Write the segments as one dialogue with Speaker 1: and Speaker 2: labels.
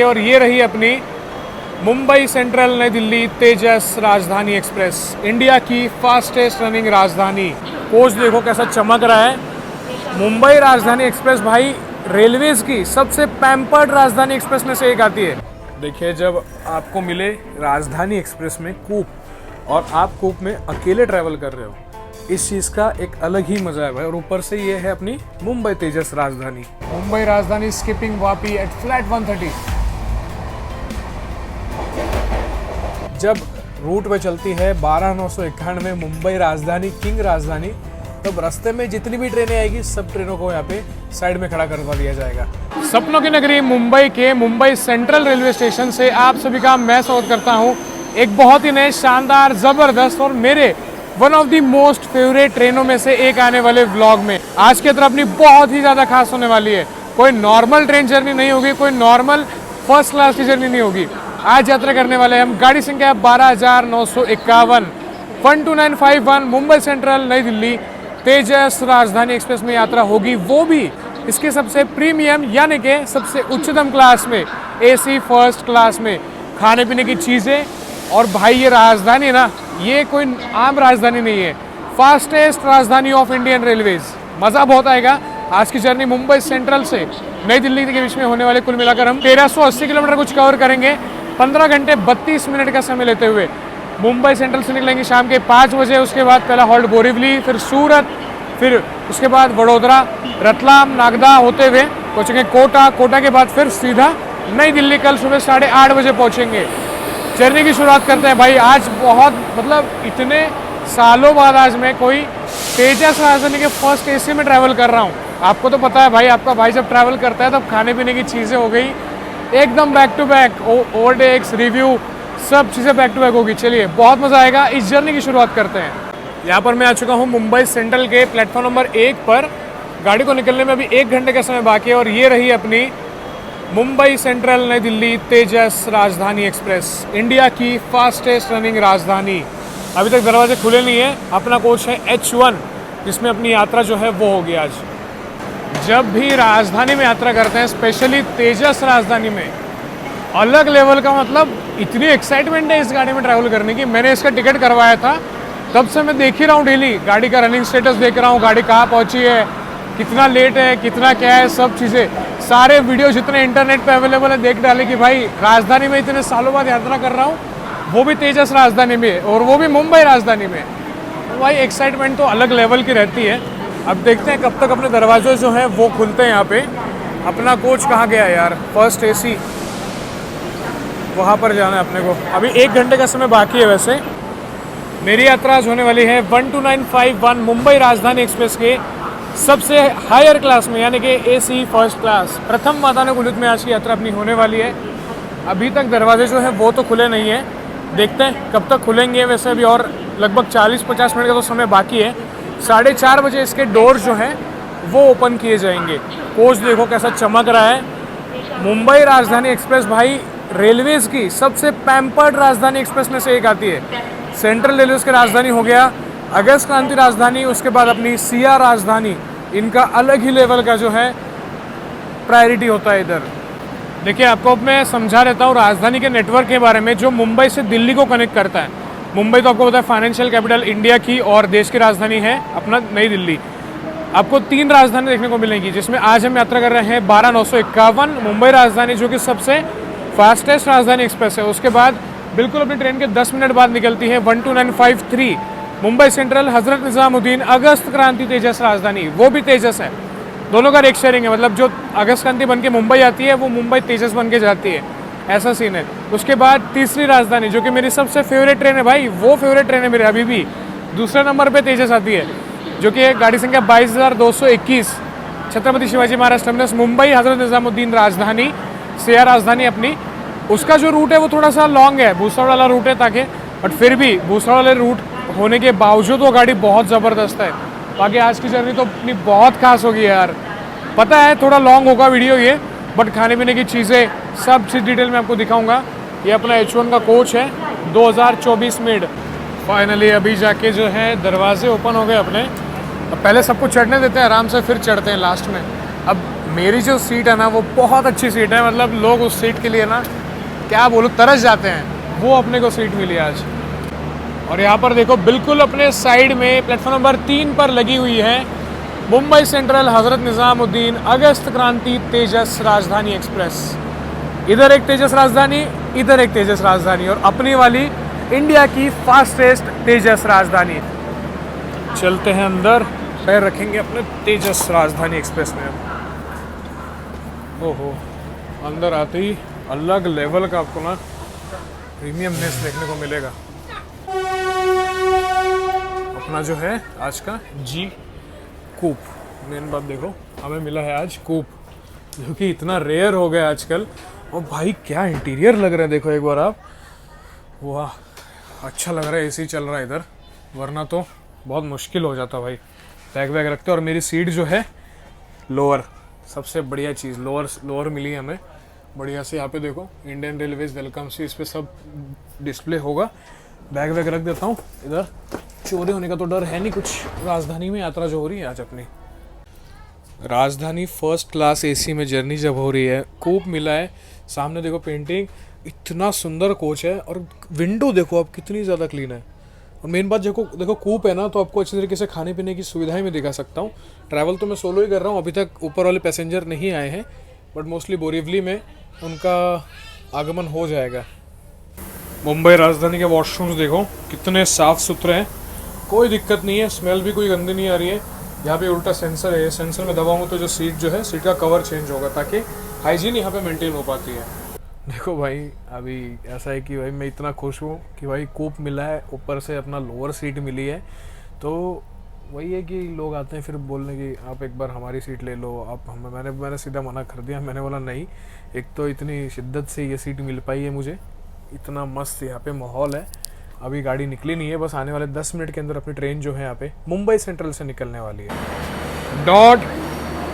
Speaker 1: और ये रही अपनी मुंबई सेंट्रल नई दिल्ली तेजस राजधानी एक्सप्रेस, इंडिया की फास्टेस्ट रनिंग राजधानी। कोच देखो कैसा चमक रहा है। मुंबई राजधानी एक्सप्रेस भाई रेलवेज की सबसे पैम्पर्ड राजधानी एक्सप्रेस में से एक आती है। देखिए, जब आपको मिले राजधानी एक्सप्रेस में कूप और आप कूप में अकेले ट्रैवल कर रहे हो, इस चीज़ का एक अलग ही मजा है भाई। और ऊपर से ये है अपनी मुंबई तेजस राजधानी। Mumbai Rajdhani skipping Vapi at flat 130। जब रूट पे चलती है 12991 मुंबई राजधानी किंग राजधानी, तब रास्ते में जितनी भी ट्रेनें आएगी सब ट्रेनों को यहाँ पे साइड में खड़ा करवा दिया जाएगा। सपनों की नगरी मुंबई के मुंबई सेंट्रल रेलवे स्टेशन से आप सभी का मैं स्वागत करता हूँ एक बहुत ही नए शानदार ज़बरदस्त और मेरे one of the most favourite ट्रेनों में से एक आने वाले व्लॉग में। आज की तरफ अपनी बहुत ही ज़्यादा खास होने वाली है। कोई नॉर्मल ट्रेन जर्नी नहीं होगी, कोई नॉर्मल फर्स्ट क्लास की जर्नी नहीं होगी। आज यात्रा करने वाले हैं हम गाड़ी संख्या 12951 12951 मुंबई सेंट्रल नई दिल्ली तेजस राजधानी एक्सप्रेस में यात्रा होगी, वो भी इसके सबसे प्रीमियम यानी कि सबसे उच्चतम क्लास में, एसी फर्स्ट क्लास में। खाने पीने की चीज़ें और भाई ये राजधानी ना, ये कोई आम राजधानी नहीं है, फास्टेस्ट राजधानी ऑफ इंडियन रेलवेज। मज़ा बहुत आएगा। आज की जर्नी मुंबई सेंट्रल से नई दिल्ली के बीच में होने वाले कुल मिलाकर हम 1380 किलोमीटर कुछ कवर करेंगे 15 घंटे 32 मिनट का समय लेते हुए। मुंबई सेंट्रल से निकलेंगे शाम के 5 बजे। उसके बाद पहला हॉल्ट बोरीवली, फिर सूरत, फिर उसके बाद वडोदरा, रतलाम, नागदा होते हुए पहुँचेंगे कोटा। कोटा के बाद फिर सीधा नई दिल्ली कल सुबह 8:30 बजे पहुँचेंगे। जर्नी की शुरुआत करते हैं भाई। आज बहुत इतने सालों बाद आज मैं कोई तेजस राजधानी के फर्स्ट एसी में ट्रैवल कर रहा हूँ। आपको तो पता है भाई, आपका भाई जब ट्रैवल करता है तब खाने पीने की चीज़ें हो गई एकदम back to back, overtakes, review, सब चीज़ें बैक टू बैक होगी। चलिए, बहुत मज़ा आएगा। इस जर्नी की शुरुआत करते हैं। यहाँ पर मैं आ चुका हूँ मुंबई सेंट्रल के प्लेटफॉर्म नंबर 1 पर। गाड़ी को निकलने में अभी 1 घंटे का समय बाकी है और ये रही अपनी मुंबई सेंट्रल नई दिल्ली तेजस राजधानी एक्सप्रेस, इंडिया की फास्टेस्ट रनिंग राजधानी। अभी तक दरवाजे खुले नहीं है। अपना कोच है H1, जिसमें अपनी यात्रा जो है वो होगी आज। जब भी राजधानी में यात्रा करते हैं, स्पेशली तेजस राजधानी में, अलग लेवल का इतनी एक्साइटमेंट है इस गाड़ी में ट्रैवल करने की। मैंने इसका टिकट करवाया था, तब से मैं देख ही रहा हूँ डेली। गाड़ी का रनिंग स्टेटस देख रहा हूँ, गाड़ी कहाँ पहुँची है, कितना लेट है, कितना क्या है, सब चीज़ें, सारे वीडियो जितने इंटरनेट पे अवेलेबल है देख डाले कि भाई राजधानी में इतने सालों बाद यात्रा कर रहा हूँ, वो भी तेजस राजधानी में और वो भी मुंबई राजधानी में। तो भाई एक्साइटमेंट तो अलग लेवल की रहती है। अब देखते हैं कब तक अपने दरवाजे जो हैं वो खुलते हैं यहाँ पे। अपना कोच कहाँ गया यार, फर्स्ट एसी, वहाँ पर जाना है अपने को। अभी 1 घंटे का समय बाकी है। वैसे मेरी यात्रा आज होने वाली है 12951 मुंबई राजधानी एक्सप्रेस के सबसे हायर क्लास में, यानी कि एसी फर्स्ट क्लास, प्रथम वातानुकूलित में आज की यात्रा अपनी होने वाली है। अभी तक दरवाजे जो हैं वो तो खुले नहीं है, देखते हैं कब तक खुलेंगे। वैसे अभी और लगभग 40-50 मिनट का तो समय बाकी है। 4:30 बजे इसके डोर जो हैं वो ओपन किए जाएंगे। कोच देखो कैसा चमक रहा है। मुंबई राजधानी एक्सप्रेस भाई रेलवेज की सबसे पैम्पर्ड राजधानी एक्सप्रेस में से एक आती है। सेंट्रल रेलवेज की राजधानी हो गया, अगस्त क्रांति राजधानी, उसके बाद अपनी सिया राजधानी। इनका अलग ही लेवल का जो है प्रायोरिटी होता है इधर। देखिए, आपको मैं समझा रहता हूँ राजधानी के नेटवर्क के बारे में, जो मुंबई से दिल्ली को कनेक्ट करता है। मुंबई तो आपको पता है फाइनेंशियल कैपिटल इंडिया की और देश की राजधानी है अपना नई दिल्ली। आपको 3 राजधानी देखने को मिलेंगी, जिसमें आज हम यात्रा कर रहे हैं 12951 मुंबई राजधानी, जो कि सबसे फास्टेस्ट राजधानी एक्सप्रेस है। उसके बाद बिल्कुल अपनी ट्रेन के 10 मिनट बाद निकलती है 12953 मुंबई सेंट्रल हजरत निजामुद्दीन अगस्त क्रांति तेजस राजधानी, वो भी तेजस है। दोनों का एक शेयरिंग है, मतलब जो अगस्त क्रांति बन के मुंबई आती है वो मुंबई तेजस बन के जाती है, ऐसा सीन है। उसके बाद तीसरी राजधानी, जो कि मेरी सबसे फेवरेट ट्रेन है भाई, वो फेवरेट ट्रेन है मेरे अभी भी, दूसरे नंबर पे तेजस आती है, जो कि गाड़ी संख्या 22,221 छत्रपति शिवाजी महाराज टर्मिनस मुंबई हजरत निजामुद्दीन राजधानी सिया राजधानी अपनी। उसका जो रूट है वो थोड़ा सा लॉन्ग है, भूसड़ वाला रूट है ताकि, बट फिर भी भूसड़ वाले रूट होने के बावजूद वो गाड़ी बहुत ज़बरदस्त है। बाकी आज की जर्नी तो अपनी बहुत खास होगी यार। पता है थोड़ा लॉन्ग होगा वीडियो ये, बट खाने पीने की चीज़ें सब चीज़ डिटेल में आपको दिखाऊंगा। ये अपना H1 का कोच है 2024 मिड। फाइनली अभी जाके जो है दरवाजे ओपन हो गए अपने। अब पहले सबको चढ़ने देते हैं आराम से, फिर चढ़ते हैं लास्ट में। अब मेरी जो सीट है ना वो बहुत अच्छी सीट है, मतलब लोग उस सीट के लिए ना क्या बोलूँ तरस जाते हैं, वो अपने को सीट मिली आज। और यहाँ पर देखो बिल्कुल अपने साइड में प्लेटफॉर्म नंबर 3 पर लगी हुई है मुंबई सेंट्रल हज़रत निज़ामुद्दीन अगस्त क्रांति तेजस राजधानी एक्सप्रेस। इधर एक तेजस राजधानी, इधर एक तेजस राजधानी, और अपनी वाली इंडिया की फास्टेस्ट तेजस राजधानी। चलते हैं अंदर, पैर रखेंगे अपने तेजस राजधानी एक्सप्रेस में। ओहो, अंदर आते ही अलग लेवल का आपको ना प्रीमियमनेस देखने को मिलेगा। अपना जो है आज का जी कूप, मेन बात देखो हमें मिला है आज कूप, जो कि इतना रेयर हो गया आजकल। और भाई क्या इंटीरियर लग रहा है, देखो एक बार आप, वाह अच्छा लग रहा है। एसी चल रहा है इधर, वरना तो बहुत मुश्किल हो जाता भाई बैग वैग रखते। और मेरी सीट जो है लोअर, सबसे बढ़िया चीज़ लोअर मिली है हमें बढ़िया से। यहाँ पे देखो इंडियन रेलवेज वेलकम सी, इस पर सब डिस्प्ले होगा। बैग वैग रख देता हूँ इधर, चोरी होने का तो डर है नहीं कुछ। राजधानी में यात्रा जो हो रही है आज अपनी, राजधानी फर्स्ट क्लास एसी में जर्नी जब हो रही है, कूप मिला है। सामने देखो पेंटिंग, इतना सुंदर कोच है, और विंडो देखो आप कितनी ज़्यादा क्लीन है। और मेन बात देखो कूप है ना, तो आपको अच्छी तरीके से खाने पीने की सुविधाएं मैं दिखा सकता हूँ। ट्रैवल तो मैं सोलो ही कर रहा हूँ, अभी तक ऊपर वाले पैसेंजर नहीं आए हैं, बट मोस्टली बोरीवली में उनका आगमन हो जाएगा। मुंबई राजधानी के वॉशरूम्स देखो कितने साफ़ सुथरे हैं, कोई दिक्कत नहीं है, स्मेल भी कोई गंदी नहीं आ रही है। यहाँ पे उल्टा सेंसर है, सेंसर में दबाऊंगा तो जो सीट जो है, सीट का कवर चेंज होगा ताकि हाइजीन यहाँ पे मेंटेन हो पाती है। देखो भाई अभी ऐसा है कि भाई मैं इतना खुश हूँ कि भाई कूप मिला है, ऊपर से अपना लोअर सीट मिली है। तो वही है कि लोग आते हैं फिर बोलने की आप एक बार हमारी सीट ले लो आप हमें, मैंने सीधा मना कर दिया। मैंने बोला नहीं, एक तो इतनी शिद्दत से ये सीट मिल पाई है मुझे, इतना मस्त यहाँ पे माहौल है। अभी गाड़ी निकली नहीं है, बस आने वाले 10 मिनट के अंदर अपनी ट्रेन जो है यहाँ पे मुंबई सेंट्रल से निकलने वाली है।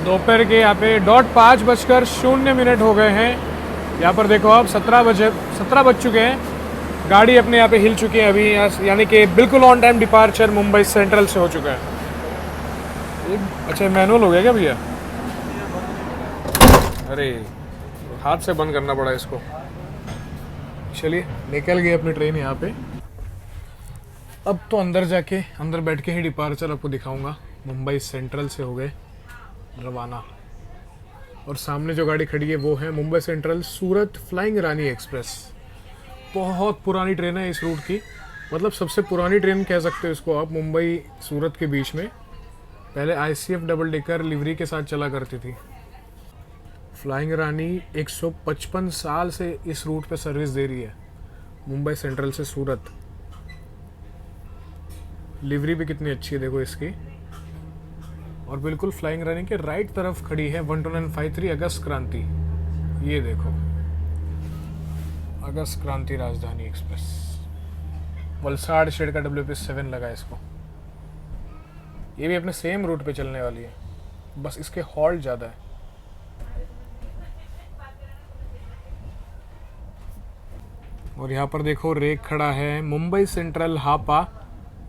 Speaker 1: दोपहर के यहाँ पे 5:05 हो गए हैं। यहाँ पर देखो आप 17 बज चुके हैं। गाड़ी अपने यहाँ पे हिल चुकी है अभी, यानी कि बिल्कुल on time departure Mumbai central से हो चुका है। अच्छा मैनुअल हो गया क्या भैया? अरे हाथ से बंद करना पड़ा इसको। चलिए निकल गई अपनी ट्रेन यहाँ पे। अब तो अंदर बैठ के ही डिपार्चर आपको दिखाऊंगा। मुंबई सेंट्रल से हो गए रवाना, और सामने जो गाड़ी खड़ी है वो है मुंबई सेंट्रल सूरत फ्लाइंग रानी एक्सप्रेस। बहुत पुरानी ट्रेन है इस रूट की, मतलब सबसे पुरानी ट्रेन कह सकते हो इसको आप, मुंबई सूरत के बीच में। पहले ICF डबल डेकर लिवरी के साथ चला करती थी। फ्लाइंग रानी 155 साल से इस रूट पे सर्विस दे रही है, मुंबई सेंट्रल से सूरत। लिवरी भी कितनी अच्छी है देखो इसकी। और बिल्कुल फ्लाइंग रानी के राइट तरफ खड़ी है 12953 अगस्त क्रांति। ये देखो अगस्त क्रांति राजधानी एक्सप्रेस, वलसाड़ शेड का WP7 लगा इसको। ये भी अपने सेम रूट पे चलने वाली है, बस इसके हॉल्ट ज़्यादा है। और यहाँ पर देखो रेक खड़ा है मुंबई सेंट्रल हापा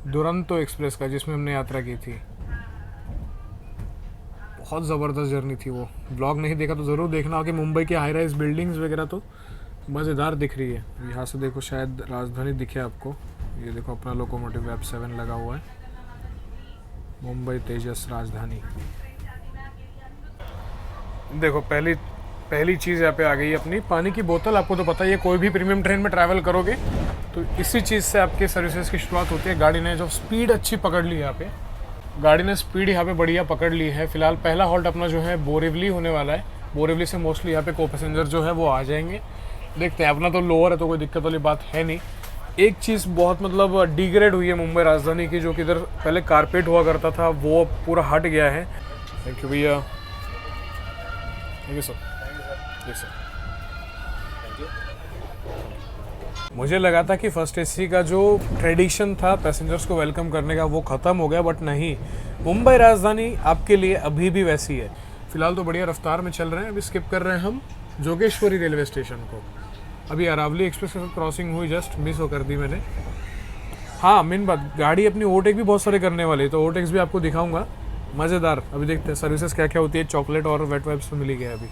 Speaker 1: दुरंतो एक्सप्रेस का, जिसमें हमने यात्रा की थी। बहुत ज़बरदस्त जर्नी थी वो। ब्लॉग नहीं देखा तो ज़रूर देखना कि मुंबई के हाई राइज बिल्डिंग्स वगैरह तो मज़ेदार दिख रही है। यहाँ से देखो शायद राजधानी दिखे आपको। ये देखो अपना लोकोमोटिव F7 लगा हुआ है, मुंबई तेजस राजधानी। देखो पहली चीज़ यहाँ पे आ गई अपनी पानी की बोतल। आपको तो पता ही है, कोई भी प्रीमियम ट्रेन में ट्रैवल करोगे तो इसी चीज़ से आपके सर्विसेज की शुरुआत होती है। गाड़ी ने जो स्पीड अच्छी पकड़ ली यहाँ पे, गाड़ी ने स्पीड यहाँ पे बढ़िया पकड़ ली है। फिलहाल पहला हॉल्ट अपना जो है बोरीवली होने वाला है। बोरीवली से मोस्टली यहाँ पे को पैसेंजर जो है वो आ जाएंगे। देखते हैं, अपना तो लोअर है तो कोई दिक्कत वाली बात है नहीं। एक चीज़ बहुत मतलब डिग्रेड हुई है मुंबई राजधानी की, जो कि इधर पहले कारपेट हुआ करता था वो पूरा हट गया है। थैंक यू भैया। Thank you sir. मुझे लगा था कि फर्स्ट एसी का जो ट्रेडिशन था पैसेंजर्स को वेलकम करने का वो ख़त्म हो गया, बट नहीं, मुंबई राजधानी आपके लिए अभी भी वैसी है। फिलहाल तो बढ़िया रफ्तार में चल रहे हैं। अभी स्किप कर रहे हैं हम जोगेश्वरी रेलवे स्टेशन को। अभी अरावली एक्सप्रेस के साथ क्रॉसिंग हुई, जस्ट मिस हो कर दी मैंने। हाँ मेन बात, गाड़ी अपनी ओवरटेक भी बहुत सारे करने वाली है, तो ओवरटेक्स भी आपको दिखाऊंगा। मज़ेदार। अभी देखते हैं सर्विसेज क्या क्या होती है। चॉकलेट और वेट वाइप्स में मिली गया। अभी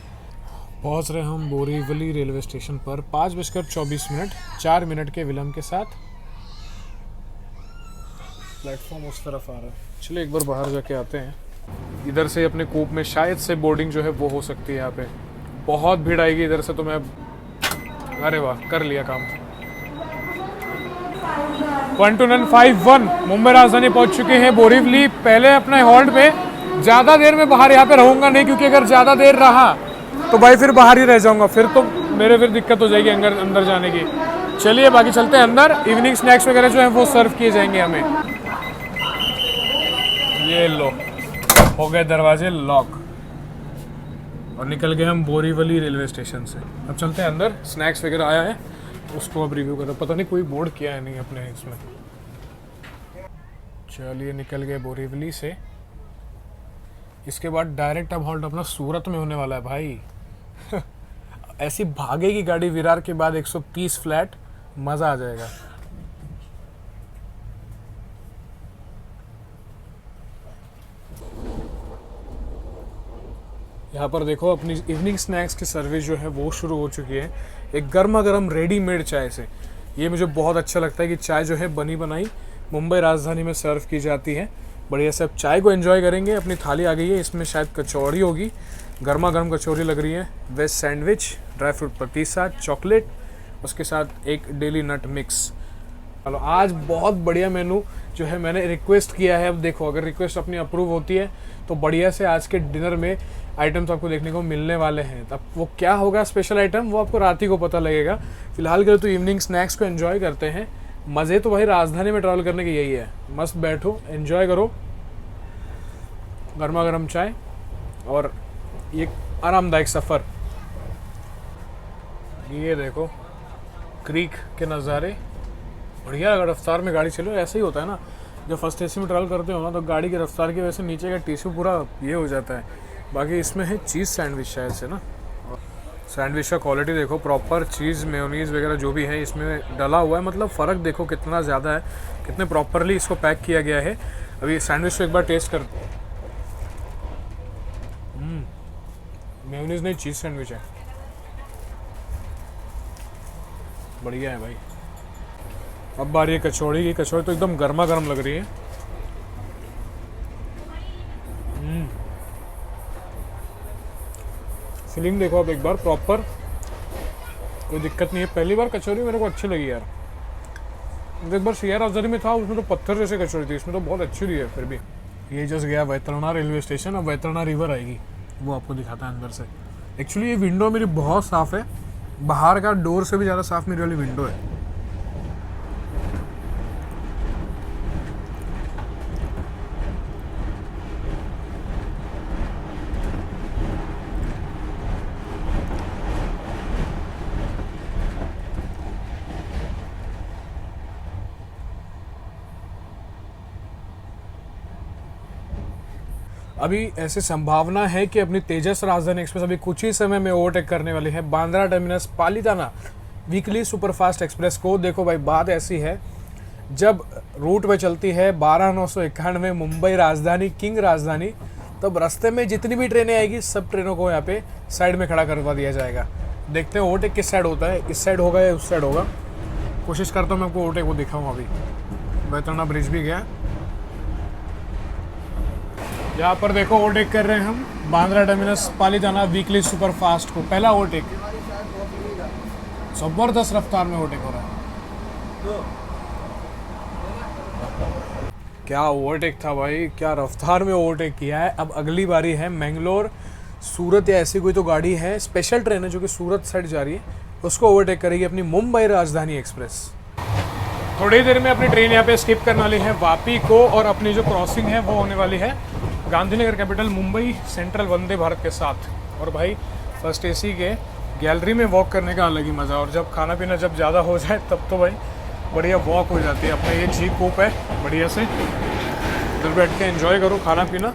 Speaker 1: पहुंच रहे हम बोरीवली रेलवे स्टेशन पर 5:24, 4 मिनट के विलम्ब के साथ। प्लेटफॉर्म उस तरफ आ रहा है। चलिए एक बार बाहर जाके आते हैं। इधर से अपने कूप में शायद से बोर्डिंग जो है वो हो सकती है। यहाँ पे बहुत भीड़ आएगी इधर से, तो मैं अरे वाह कर लिया काम। 12951 मुंबई राजधानी पहुंच चुके हैं बोरीवली। पहले अपने हॉल्ट पे ज़्यादा देर में बाहर यहाँ पे रहूँगा नहीं, क्योंकि अगर ज़्यादा देर रहा तो भाई फिर बाहर ही रह जाऊँगा, फिर तो फिर दिक्कत हो जाएगी अंदर जाने की। चलिए बाकी चलते हैं अंदर। इवनिंग स्नैक्स वगैरह जो है वो सर्व किए जाएंगे हमें। ये लो हो गए दरवाजे लॉक और निकल गए हम बोरीवली रेलवे स्टेशन से। अब चलते हैं अंदर। स्नैक्स वगैरह आया है, उसको अब रिव्यू करो। पता नहीं कोई बोर्ड किया है नहीं अपने इसमें। चलिए निकल गए बोरीवली से। इसके बाद डायरेक्ट अब हॉल्ट अपना सूरत में होने वाला है भाई। ऐसी भागेगी गाड़ी विरार के बाद 130 फ्लैट, मज़ा आ जाएगा। यहाँ पर देखो अपनी इवनिंग स्नैक्स की सर्विस जो है वो शुरू हो चुकी है। एक गर्मा गर्म रेडीमेड चाय से। ये मुझे बहुत अच्छा लगता है कि चाय जो है बनी बनाई मुंबई राजधानी में सर्व की जाती है। बढ़िया से अब चाय को एंजॉय करेंगे। अपनी थाली आ गई है, इसमें शायद कचौड़ी होगी। गर्मा गर्म कचौड़ी लग रही है। वेज सैंडविच, ड्राई फ्रूट पतीसा, चॉकलेट, उसके साथ एक डेली नट मिक्स। चलो आज बहुत बढ़िया मेनू जो है मैंने रिक्वेस्ट किया है। अब देखो अगर रिक्वेस्ट अपनी अप्रूव होती है तो बढ़िया से आज के डिनर में आइटम्स आपको देखने को मिलने वाले हैं। अब वो क्या होगा स्पेशल आइटम, वो आपको रात ही को पता लगेगा। फिलहाल के लिए तो इवनिंग स्नैक्स को एंजॉय करते हैं। मज़े तो भाई राजधानी में ट्रैवल करने की यही है, मस्त बैठो एंजॉय करो, गर्मा गर्म चाय और ये आरामदायक सफ़र। ये देखो क्रीक के नज़ारे, बढ़िया रफ्तार में गाड़ी चलो। ऐसे ही होता है ना, जब फर्स्ट एसी में ट्रैवल करते हो ना तो गाड़ी की रफ्तार की वजह से नीचे का टिश्यू पूरा ये हो जाता है। बाकी इसमें है चीज़ सैंडविच शायद से ना। सैंडविच का क्वालिटी देखो, प्रॉपर चीज़ मेयोनीज़ वगैरह जो भी है इसमें डला हुआ है। मतलब फ़र्क देखो कितना ज़्यादा है, कितने प्रॉपरली इसको पैक किया गया है। अभी सैंडविच को एक बार टेस्ट कर। मेयोनीज़ नहीं, चीज़ सैंडविच है। बढ़िया है भाई। अब बारी है कचौड़ी की। कचौड़ी तो एकदम गर्मा गर्म लग रही है। फीलिंग देखो आप एक बार प्रॉपर, कोई दिक्कत नहीं है। पहली बार कचौरी मेरे को अच्छी लगी यार। एक बार सीआर राजधानी में था, उसमें तो पत्थर जैसे कचौरी थी, इसमें तो बहुत अच्छी रही है। फिर भी ये जस्ट गया वैतरणा रेलवे स्टेशन। अब वैतरणा रिवर आएगी, वो आपको दिखाता है अंदर से। एक्चुअली ये विंडो मेरी बहुत साफ़ है, बाहर का डोर से भी ज़्यादा साफ़ मेरी वाली विंडो है। अभी ऐसी संभावना है कि अपनी तेजस राजधानी एक्सप्रेस अभी कुछ ही समय में ओवरटेक करने वाली है Bandra terminus Palitana weekly superfast express को। देखो भाई बात ऐसी है, जब रूट पे चलती है 12/991 मुंबई राजधानी किंग राजधानी, तब रास्ते में जितनी भी ट्रेनें आएगी सब ट्रेनों को यहाँ पे साइड में खड़ा करवा दिया जाएगा। देखते हैं ओवरटेक किस साइड होता है, इस साइड होगा या उस साइड होगा। कोशिश करता हूँ मैं आपको ओवरटेक वो दिखाऊँ। अभी वैतरणा ब्रिज भी गया। यहाँ पर देखो ओवरटेक कर रहे हैं हम Bandra terminus Palitana weekly superfast को। पहला ओवरटेक, जबरदस्त रफ्तार में ओवरटेक हो रहा है। क्या ओवरटेक था भाई, क्या रफ्तार में ओवरटेक किया है। अब अगली बारी है मैंगलोर सूरत या ऐसी कोई तो गाड़ी है, स्पेशल ट्रेन है जो कि सूरत साइड जा रही है, उसको ओवरटेक करेगी अपनी मुंबई राजधानी एक्सप्रेस। थोड़ी देर में अपनी ट्रेन यहाँ पे स्किप करने वाली है वापी को, और अपनी जो क्रॉसिंग है वो होने वाली है गांधीनगर कैपिटल मुंबई सेंट्रल वंदे भारत के साथ। और भाई फर्स्ट एसी के गैलरी में वॉक करने का अलग ही मज़ा, और जब खाना पीना जब ज़्यादा हो जाए तब तो भाई बढ़िया वॉक हो जाती है। अपना ये जी कूप है, बढ़िया से इधर बैठ के एंजॉय करो खाना पीना,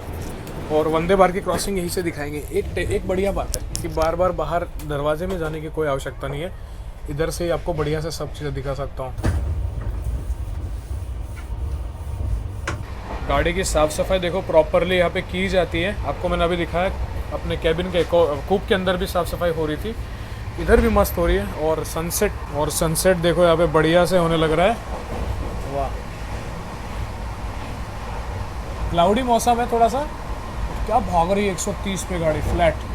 Speaker 1: और वंदे भारत की क्रॉसिंग यहीं से दिखाएंगे। एक बढ़िया बात है कि बार बार बाहर दरवाजे में जाने की कोई आवश्यकता नहीं है, इधर से ही आपको बढ़िया से सब चीज़ें दिखा सकता हूँ। गाड़ी की साफ़ सफाई देखो प्रॉपरली यहाँ पे की जाती है। आपको मैंने अभी दिखाया अपने कैबिन के कूप के अंदर भी साफ़ सफाई हो रही थी, इधर भी मस्त हो रही है। और सनसेट देखो यहाँ पे बढ़िया से होने लग रहा है। वाह, क्लाउडी मौसम है थोड़ा सा। क्या भाग रही है 130 पे गाड़ी फ्लैट।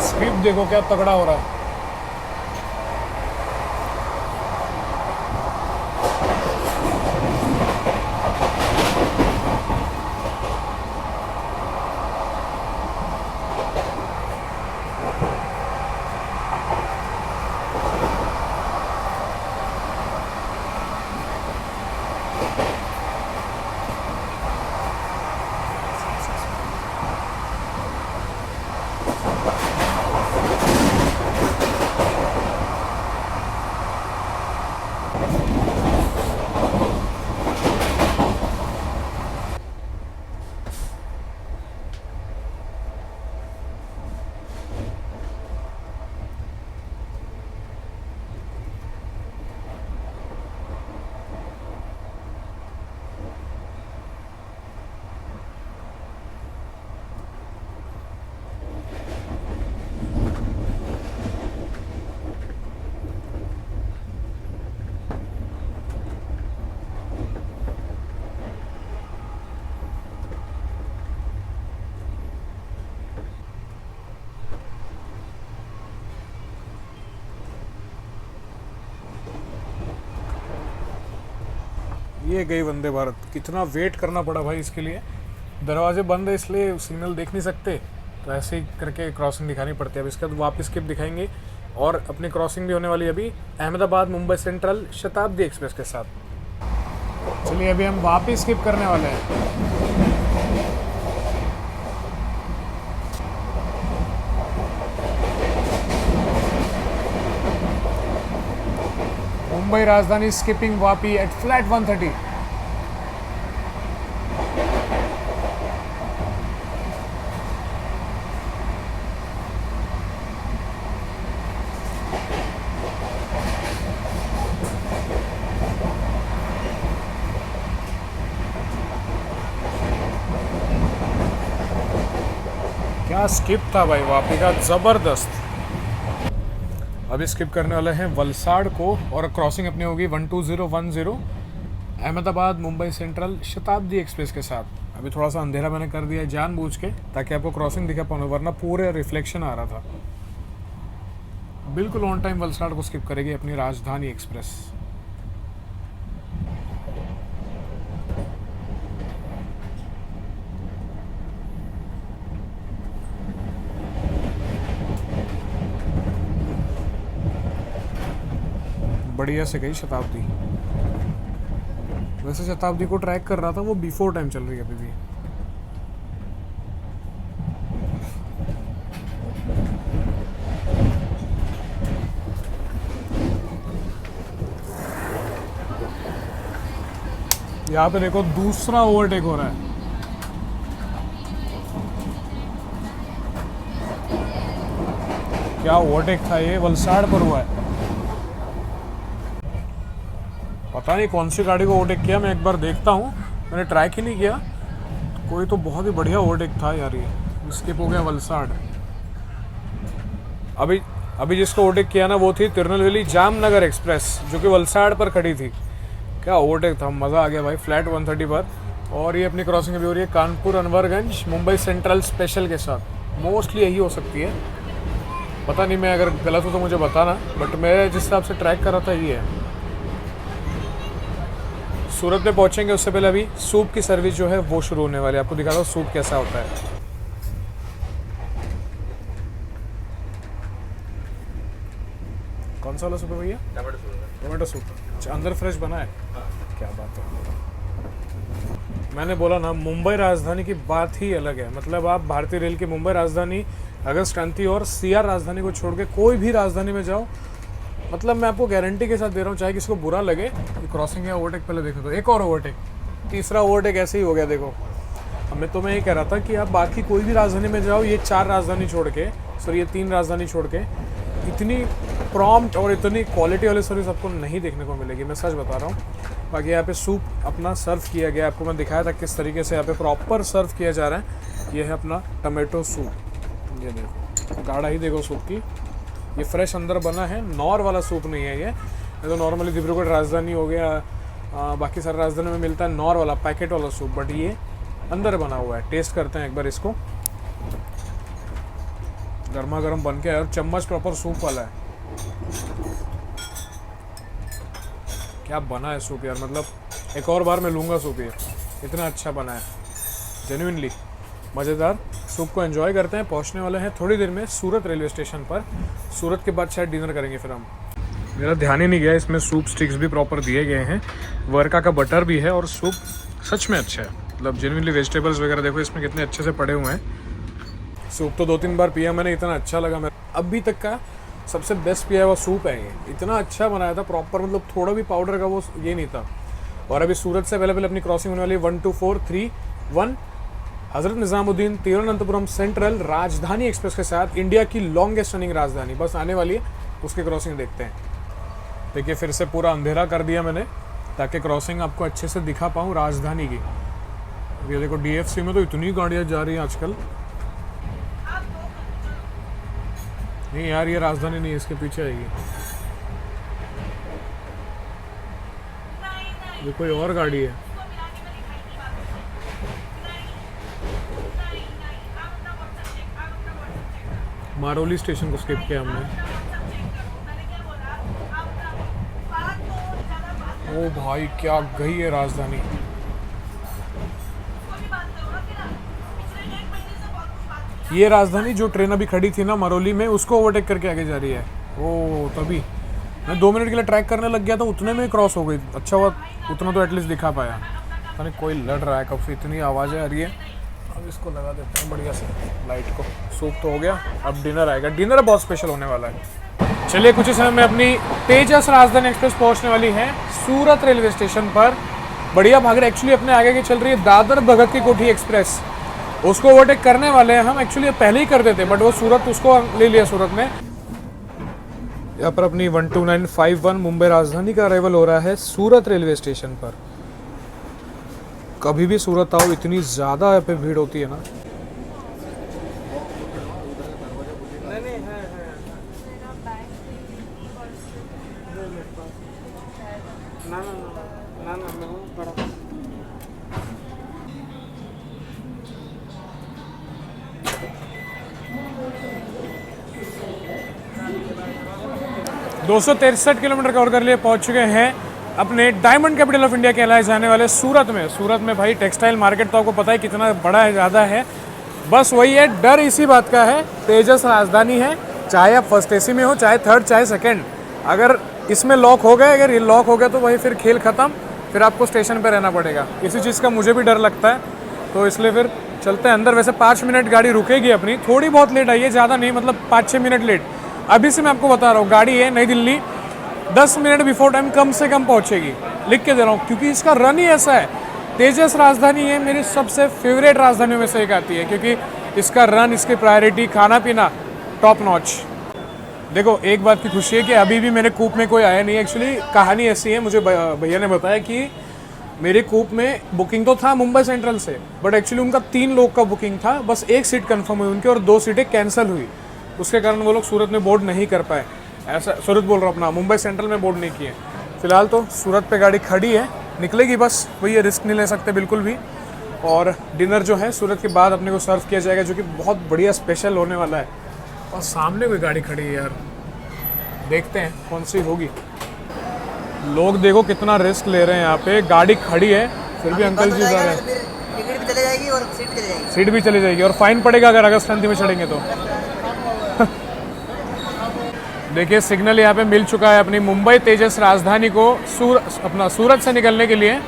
Speaker 1: स्पीड देखो क्या तगड़ा हो रहा है। ये गई वंदे भारत। कितना वेट करना पड़ा भाई इसके लिए। दरवाजे बंद है इसलिए सिग्नल देख नहीं सकते, तो ऐसे ही करके क्रॉसिंग दिखानी पड़ती है। अब इसके बाद वापस स्किप दिखाएंगे और अपनी क्रॉसिंग भी होने वाली है अभी अहमदाबाद मुंबई सेंट्रल शताब्दी एक्सप्रेस के साथ। चलिए अभी हम वापस स्किप करने वाले हैं। Mumbai Rajdhani skipping Vapi at flat 130। क्या स्किप था भाई वापी का, ज़बरदस्त। अभी स्किप करने वाले हैं वलसाड़ को और क्रॉसिंग अपनी होगी 12010 अहमदाबाद मुंबई सेंट्रल शताब्दी एक्सप्रेस के साथ। अभी थोड़ा सा अंधेरा मैंने कर दिया जानबूझ के ताकि आपको क्रॉसिंग दिखा पाऊँ, वरना पूरे रिफ्लेक्शन आ रहा था। बिल्कुल ऑन टाइम वलसाड़ को स्किप करेगी अपनी राजधानी एक्सप्रेस। बढ़िया से गई शताब्दी। वैसे शताब्दी को ट्रैक कर रहा था, वो बिफोर टाइम चल रही है अभी भी। यहाँ पे देखो दूसरा ओवरटेक हो रहा है। क्या ओवरटेक था ये, वलसाड़ पर हुआ है। पता नहीं कौन सी गाड़ी को ओवरटेक किया, मैं एक बार देखता हूँ, मैंने ट्रैक ही नहीं किया। कोई तो बहुत ही बढ़िया ओवरटेक था यार। ये स्किप हो गया वलसाड़। अभी जिसको ओवरटेक किया ना वो थी तिरुनेलवेली जामनगर एक्सप्रेस जो कि वलसाड़ पर खड़ी थी। क्या ओवरटेक था, मज़ा आ गया भाई फ्लैट 130 पर। और ये अपनी क्रॉसिंग अभी हो रही है कानपुर अनवरगंज मुंबई सेंट्रल स्पेशल के साथ। मोस्टली यही हो सकती है, पता नहीं, मैं अगर गलत हो तो मुझे बताना, बट मैं जिस हिसाब से ट्रैक कर रहा था ये है। सूरत में पहुंचेंगे उससे पहले अभी सूप की सर्विस जो है वो शुरू होने वाली है। आपको दिखा दो सूप कैसा होता है। कौन सा वाला सूप है भैया? Tomato soup. अच्छा, अंदर फ्रेश बना है। क्या बात है। मैंने बोला ना, मुंबई राजधानी की बात ही अलग है। मतलब आप भारतीय रेल की मुंबई राजधानी, अगस्त क्रांति और सीआर राजधानी को छोड़ के कोई भी राजधानी में जाओ, मतलब मैं आपको गारंटी के साथ दे रहा हूँ, चाहे किसी को बुरा लगे, क्रॉसिंग या ओवरटेक पहले देखो तो एक और ओवरटेक, तीसरा ओवरटेक ऐसे ही हो गया। देखो हमें तो मैं ये कह रहा था कि आप बाकी कोई भी राजधानी में जाओ, ये 4 राजधानी छोड़ के, सॉरी ये 3 राजधानी छोड़ के, इतनी प्रॉम्प्ट और इतनी क्वालिटी वाली सर्विस आपको नहीं देखने को मिलेगी, मैं सच बता रहा हूँ। बाकी यहाँ पे सूप अपना सर्व किया गया, आपको मैं दिखाया था किस तरीके से यहाँ पे प्रॉपर सर्व किया जा रहा है। ये है अपना टमाटो सूप, ये देखो गाढ़ा ही देखो सूप की, ये फ्रेश अंदर बना है, नॉर वाला सूप नहीं है ये तो नॉर्मली डिब्रूगढ़ राजधानी हो गया, बाकी सारे राजधानी में मिलता है नॉर वाला पैकेट वाला सूप, बट ये अंदर बना हुआ है। टेस्ट करते हैं एक बार इसको, गर्मा गर्म बन के है और चम्मच प्रॉपर सूप वाला है। क्या बना है सूप यार, मतलब एक और बार मैं लूँगा सूप, ये इतना अच्छा बना है, जेन्युइनली मज़ेदार। सूप को एंजॉय करते हैं। पहुंचने वाले हैं थोड़ी देर में सूरत रेलवे स्टेशन पर, सूरत के बाद शायद डिनर करेंगे फिर हम। मेरा ध्यान ही नहीं गया, इसमें सूप स्टिक्स भी प्रॉपर दिए गए हैं, वर्का का बटर भी है और सूप सच में अच्छा है, मतलब जेन्युइनली वेजिटेबल्स वगैरह देखो इसमें कितने अच्छे से पड़े हुए हैं। सूप तो 2-3 बार पिया मैंने, इतना अच्छा लगा। मैं अभी तक का सबसे बेस्ट पिया हुआ सूप है ये, इतना अच्छा बनाया था प्रॉपर, मतलब थोड़ा भी पाउडर का वो ये नहीं था। और अभी सूरत से पहले अपनी क्रॉसिंग होने वाली 12431 हज़रत निज़ामुद्दीन तिरुवनंतपुरम सेंट्रल राजधानी एक्सप्रेस के साथ, इंडिया की लॉन्गेस्ट रनिंग राजधानी बस आने वाली है, उसकी क्रॉसिंग देखते हैं। देखिए फिर से पूरा अंधेरा कर दिया मैंने ताकि क्रॉसिंग आपको अच्छे से दिखा पाऊँ राजधानी की। ये देखो DFC में तो इतनी गाड़ियाँ जा रही हैं आजकल। नहीं यार ये राजधानी नहीं है, इसके पीछे आएगी। ये कोई और गाड़ी है। मारोली स्टेशन को स्किप किया हमने। ओ भाई क्या गई है राजधानी। ये राजधानी जो ट्रेन अभी खड़ी थी ना मरोली में, उसको ओवरटेक करके आगे जा रही है। ओ तभी मैं 2 मिनट के लिए ट्रैक करने लग गया था, उतने में क्रॉस हो गई। अच्छा हुआ उतना तो एटलीस्ट दिखा पाया। पता नहीं कोई लड़ रहा है कब से, इतनी आवाज़ें आ रही है। अब इसको लगा देते हैं बढ़िया से लाइट को। सूप तो हो गया, अब डिनर आएगा। डिनर बहुत स्पेशल होने वाला है। चलिए कुछ ही समय में अपनी तेजस राजधानी एक्सप्रेस पहुंचने वाली है सूरत रेलवे स्टेशन पर। बढ़िया भाग रही, एक्चुअली अपने आगे की चल रही है दादर भगत की कोठी एक्सप्रेस, उसको ओवरटेक करने वाले हैं हम। एक्चुअली पहले ही करते थे बट वो सूरत उसको ले लिया सूरत ने। यहाँ पर अपनी 12951 मुंबई राजधानी का अराइवल हो रहा है सूरत रेलवे स्टेशन पर। कभी भी सूरत आओ, इतनी ज़्यादा यहाँ पे भीड़ होती है ना। दो 263 किलोमीटर कवर कर लिए, पहुंच चुके हैं अपने डायमंड कैपिटल ऑफ इंडिया कहलाए जाने वाले सूरत में। सूरत में भाई टेक्सटाइल मार्केट तो आपको पता है कितना बड़ा है, ज़्यादा है। बस वही है, डर इसी बात का है, तेजस राजधानी है, चाहे आप फर्स्ट AC में हो, चाहे थर्ड, चाहे सेकंड, अगर इसमें लॉक हो गए, अगर ये लॉक हो गया तो वही फिर खेल ख़त्म, फिर आपको स्टेशन पर रहना पड़ेगा। इसी चीज़ का मुझे भी डर लगता है, तो इसलिए फिर चलते हैं अंदर। वैसे 5 मिनट गाड़ी रुकेगी अपनी, थोड़ी बहुत लेट आई है, ज़्यादा नहीं, मतलब 5-6 मिनट लेट। अभी से मैं आपको बता रहा हूँ, गाड़ी है नई दिल्ली, 10 मिनट बिफोर टाइम कम से कम पहुँचेगी, लिख के दे रहा हूँ, क्योंकि इसका रन ही ऐसा है। तेजस राजधानी है मेरी सबसे फेवरेट राजधानियों में से एक आती है, क्योंकि इसका रन, इसकी प्रायोरिटी, खाना पीना टॉप नॉच। देखो एक बात की खुशी है कि अभी भी मेरे कूप में कोई आया नहीं है। एक्चुअली कहानी ऐसी है, मुझे भैया ने बताया कि मेरे कूप में बुकिंग तो था मुंबई सेंट्रल से, बट एक्चुअली उनका 3 लोग का बुकिंग था, बस 1 सीट कंफर्म हुई उनकी और 2 सीटें कैंसिल हुई। उसके कारण वो लोग सूरत में बोर्ड नहीं कर पाए। ऐसा सूरत बोल रहा हूँ अपना, मुंबई सेंट्रल में बोर्ड नहीं किए। फिलहाल तो सूरत पे गाड़ी खड़ी है, निकलेगी बस, वही ये रिस्क नहीं ले सकते बिल्कुल भी। और डिनर जो है सूरत के बाद अपने को सर्व किया जाएगा, जो कि बहुत बढ़िया स्पेशल होने वाला है। और सामने कोई गाड़ी खड़ी है यार, देखते हैं कौन सी होगी। लोग देखो कितना रिस्क ले रहे हैं यहाँ पे, गाड़ी खड़ी है फिर भी अंकल जी जा रहे हैं।
Speaker 2: टिकट भी चली जाएगी और सीट भी चली जाएगी।
Speaker 1: सीट भी चली जाएगी और फाइन पड़ेगा अगर अगस्त क्रांति में चढ़ेंगे तो। देखिए सिग्नल यहाँ पे मिल चुका है अपनी मुंबई तेजस राजधानी को अपना सूरत से निकलने के लिए।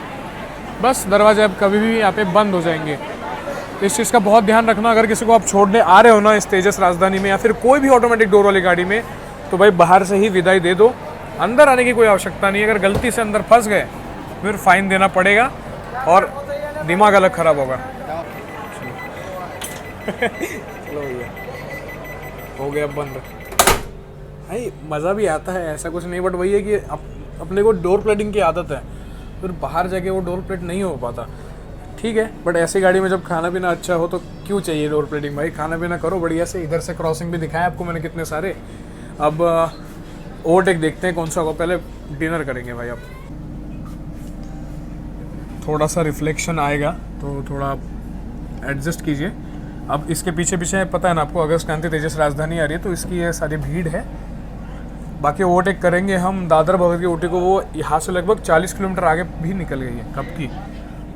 Speaker 1: बस दरवाजे अब कभी भी यहाँ पे बंद हो जाएंगे, तो इस चीज़ का बहुत ध्यान रखना। अगर किसी को आप छोड़ने आ रहे हो ना इस तेजस राजधानी में या फिर कोई भी ऑटोमेटिक डोर वाली गाड़ी में, तो भाई बाहर से ही विदाई दे दो, अंदर आने की कोई आवश्यकता नहीं है। अगर गलती से अंदर फंस गए फिर फाइन देना पड़ेगा और दिमाग अलग खराब होगा। चलो भैया, हो गया बंद। भाई मज़ा भी आता है, ऐसा कुछ नहीं, बट वही है कि अपने को डोर प्लेटिंग की आदत है, फिर बाहर जाके वो डोर प्लेट नहीं हो पाता। ठीक है, बट ऐसी गाड़ी में जब खाना पीना अच्छा हो तो क्यों चाहिए डोर प्लेटिंग? भाई खाना पीना करो बढ़िया से। इधर से क्रॉसिंग भी दिखाया आपको मैंने कितने सारे। अब ओवरटेक देखते हैं कौन सा होगा। पहले डिनर करेंगे भाई। अब थोड़ा सा रिफ्लेक्शन आएगा तो थोड़ा आप एडजस्ट कीजिए। अब इसके पीछे पीछे पता है ना आपको, अगस्त क्रांति तेजस राजधानी आ रही है, तो इसकी ये सारी भीड़ है। बाकी ओवरटेक करेंगे हम दादर भगत की ओटी को। वो यहाँ से लगभग 40 किलोमीटर आगे भी निकल गई है कब की।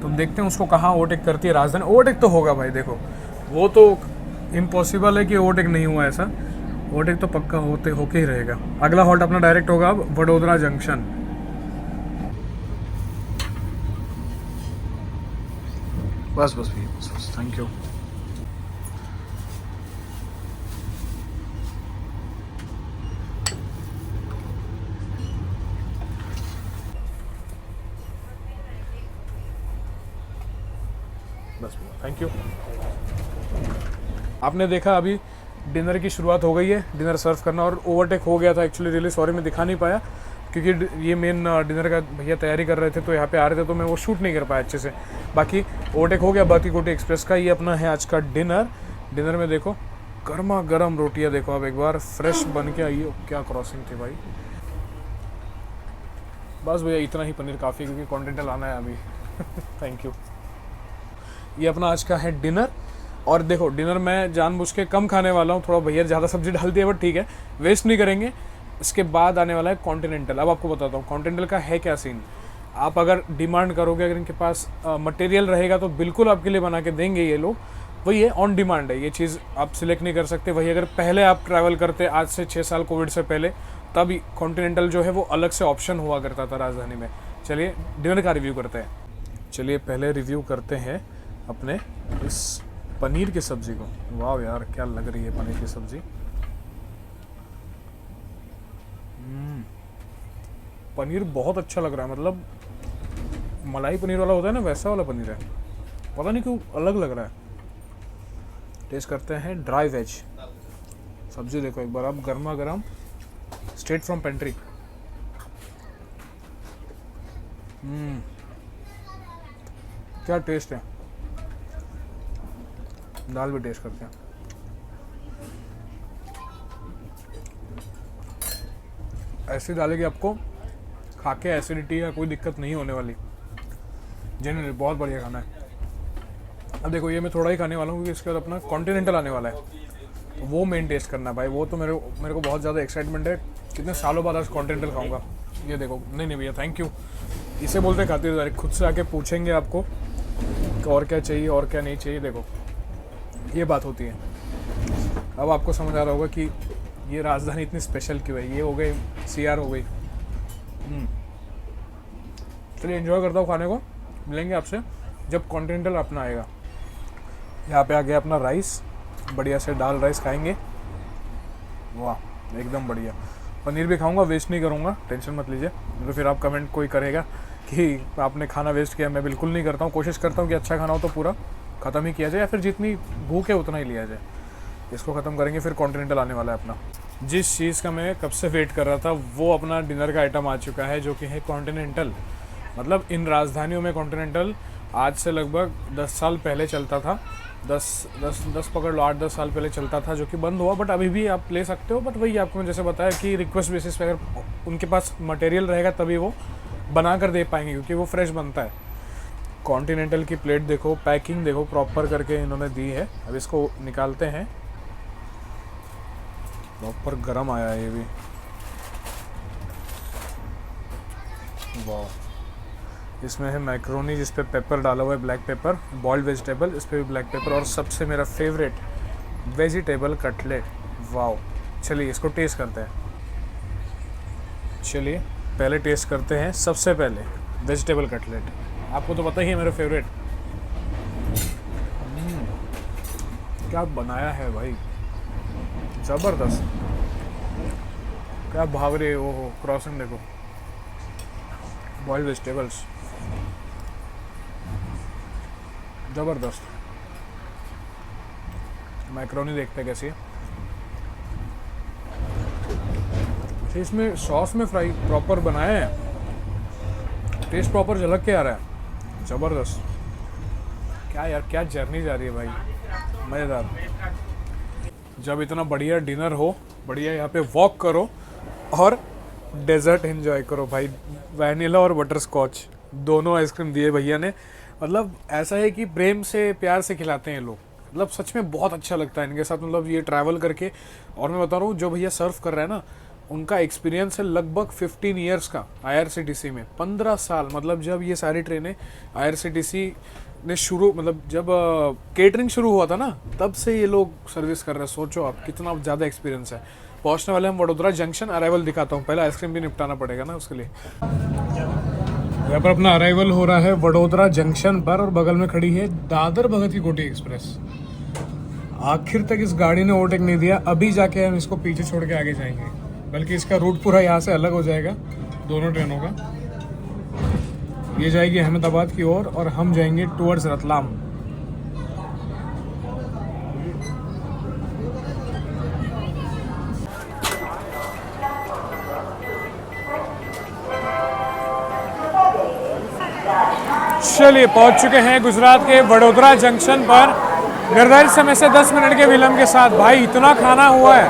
Speaker 1: तो देखते हैं उसको कहाँ ओवरटेक करती है राजधानी। ओवरटेक तो होगा भाई, देखो वो तो इम्पॉसिबल है कि ओवरटेक नहीं हुआ ऐसा। ओवरटेक तो पक्का होके ही रहेगा। अगला हॉल्ट अपना डायरेक्ट होगा अब वडोदरा जंक्शन। बस बस भैया, बस बस, थैंक यू। बस थैंक यू। आपने देखा अभी डिनर की शुरुआत हो गई है, डिनर सर्व करना, और ओवरटेक हो गया था। एक्चुअली रियली सॉरी मैं दिखा नहीं पाया क्योंकि ये मेन डिनर का भैया तैयारी कर रहे थे तो यहाँ पे आ रहे थे, तो मैं वो शूट नहीं कर पाया अच्छे से। बाकी ओवरटेक हो गया बाकी कोटी एक्सप्रेस का। ये अपना है आज का डिनर। डिनर में देखो गर्मा गर्म रोटियाँ, देखो आप एक बार फ्रेश बन के आई हो। क्या क्रॉसिंग थी भाई। बस भैया इतना ही पनीर काफ़ी, क्योंकि कॉन्टिनेंटल आना है अभी। Thank you. ये अपना आज का है डिनर। और देखो डिनर मैं जानबूझ के कम खाने वाला हूँ, थोड़ा भैया ज़्यादा सब्जी डाल दिया, बट ठीक है, वेस्ट नहीं करेंगे। इसके बाद आने वाला है कॉन्टिनेंटल। अब आपको बताता हूँ कॉन्टिनेंटल का है क्या सीन। आप अगर डिमांड करोगे, अगर इनके पास मटेरियल रहेगा तो बिल्कुल आपके लिए बना के देंगे ये लोग। वही है, ऑन डिमांड है, ये चीज़ आप सिलेक्ट नहीं कर सकते। वही अगर पहले आप ट्रैवल करते आज से 6 साल कोविड से पहले, तब कॉन्टिनेंटल जो है वो अलग से ऑप्शन हुआ करता था राजधानी में। चलिए डिनर का रिव्यू करते हैं। चलिए पहले रिव्यू करते हैं अपने इस पनीर की सब्ज़ी को। वाह यार क्या लग रही है पनीर की सब्ज़ी। पनीर बहुत अच्छा लग रहा है, मतलब मलाई पनीर वाला होता है ना, वैसा वाला पनीर है। पता नहीं क्यों अलग लग रहा है। टेस्ट करते हैं ड्राई वेज सब्जी। देखो एक बार आप, गर्मा गर्म, स्ट्रेट फ्रॉम पेंट्री। क्या टेस्ट है। दाल भी टेस्ट करते हैं। ऐसी दाल है कि आपको खा के एसिडिटी या कोई दिक्कत नहीं होने वाली। जेन्युइनली बहुत बढ़िया खाना है। अब देखो ये मैं थोड़ा ही खाने वाला हूँ क्योंकि इसके बाद अपना कॉन्टिनेंटल आने वाला है, तो वो मेन टेस्ट करना है भाई। वो तो मेरे को बहुत ज़्यादा एक्साइटमेंट है। कितने सालों बाद आज कॉन्टिनेंटल खाऊंगा। ये देखो, नहीं भैया थैंक यू। इसे बोलते खाते हुए खुद से आके पूछेंगे आपको और क्या चाहिए और क्या नहीं चाहिए। देखो ये बात होती है। अब आपको समझ आ रहा होगा कि ये राजधानी इतनी स्पेशल क्यों है। ये हो गई CR हो गई। चलिए एंजॉय करता हूँ खाने को। मिलेंगे आपसे जब कॉन्टिनेंटल अपना आएगा। यहाँ पे आ गया अपना राइस, बढ़िया से दाल राइस खाएंगे। वाह एकदम बढ़िया। पनीर भी खाऊंगा, वेस्ट नहीं करूँगा, टेंशन मत लीजिए। तो फिर आप कमेंट कोई करेगा कि आपने खाना वेस्ट किया। मैं बिल्कुल नहीं करता हूँ, कोशिश करता हूँ कि अच्छा खाना हो तो पूरा ख़त्म ही किया जाए, या फिर जितनी भूख है उतना ही लिया जाए। इसको ख़त्म करेंगे, फिर कॉन्टिनेंटल आने वाला है अपना। जिस चीज़ का मैं कब से वेट कर रहा था वो अपना डिनर का आइटम आ चुका है, जो कि है कॉन्टिनेंटल। मतलब इन राजधानियों में कॉन्टिनेंटल आज से लगभग 10 साल पहले चलता था। 10 पकड़ लो, 8-10 साल पहले चलता था, जो कि बंद हुआ। बट अभी भी आप ले सकते हो। बट वही आपको मैं जैसे बताया कि रिक्वेस्ट बेसिस पे, अगर उनके पास मटेरियल रहेगा तभी वो बना कर दे पाएंगे, क्योंकि वो फ्रेश बनता है। कॉन्टिनेंटल की प्लेट देखो, पैकिंग देखो, प्रॉपर करके इन्होंने दी है। अब इसको निकालते हैं। प्रॉपर गरम आया है ये भी। वाह। इसमें है मैक्रोनी जिस पे पेपर डाला हुआ है, ब्लैक पेपर, बॉइल्ड वेजिटेबल, इस पे भी ब्लैक पेपर, और सबसे मेरा फेवरेट वेजिटेबल कटलेट। वाह। चलिए इसको टेस्ट करते हैं। चलिए पहले टेस्ट करते हैं, सबसे पहले वेजिटेबल कटलेट। आपको तो पता ही है मेरा फेवरेट। क्या बनाया है भाई, ज़बरदस्त। क्या भाग रही है, वो क्रॉसिंग देखो, बॉइल्ड वेजिटेबल्स जबरदस्त। मैक्रोनी देखते हैं कैसी है। इसमें सॉस में फ्राई प्रॉपर बनाया है, टेस्ट प्रॉपर झलक के आ रहा है, जबरदस्त। क्या यार, क्या जर्नी जा रही है भाई, मज़ेदार। जब इतना बढ़िया डिनर हो, बढ़िया यहाँ पे वॉक करो और डेजर्ट एंजॉय करो भाई। वैनिला और बटर स्कॉच दोनों आइसक्रीम दिए भैया ने। मतलब ऐसा है कि प्रेम से प्यार से खिलाते हैं लोग, मतलब सच में बहुत अच्छा लगता है इनके साथ, मतलब ये ट्रैवल करके। और मैं बता रहा हूँ, जो भैया सर्व कर रहा है ना, उनका एक्सपीरियंस है लगभग 15 ईयर्स का IRCTC में, 15 साल। मतलब जब ये सारी ट्रेनें IRCTC ने शुरू, मतलब जब केटरिंग शुरू हुआ था ना, तब से ये लोग सर्विस कर रहे हैं। सोचो आप कितना ज़्यादा एक्सपीरियंस है। पहुंचने वाले हम वडोदरा जंक्शन, अराइवल दिखाता हूँ, पहले आइसक्रीम भी निपटाना पड़ेगा ना उसके लिए। यहाँ पर अपना अराइवल हो रहा है वडोदरा जंक्शन पर, और बगल में खड़ी है दादर भगत की कोठी एक्सप्रेस। आखिर तक इस गाड़ी ने ओवरटेक नहीं दिया, अभी जाके हम इसको पीछे छोड़ के आगे जाएंगे, बल्कि इसका रूट पूरा यहाँ से अलग हो जाएगा दोनों ट्रेनों का। ये जाएगी अहमदाबाद की ओर और हम जाएंगे टुवर्ड्स रतलाम। चलिए पहुंच चुके हैं गुजरात के वडोदरा जंक्शन पर, निर्धारित समय से 10 मिनट के विलंब के साथ। भाई इतना खाना हुआ है,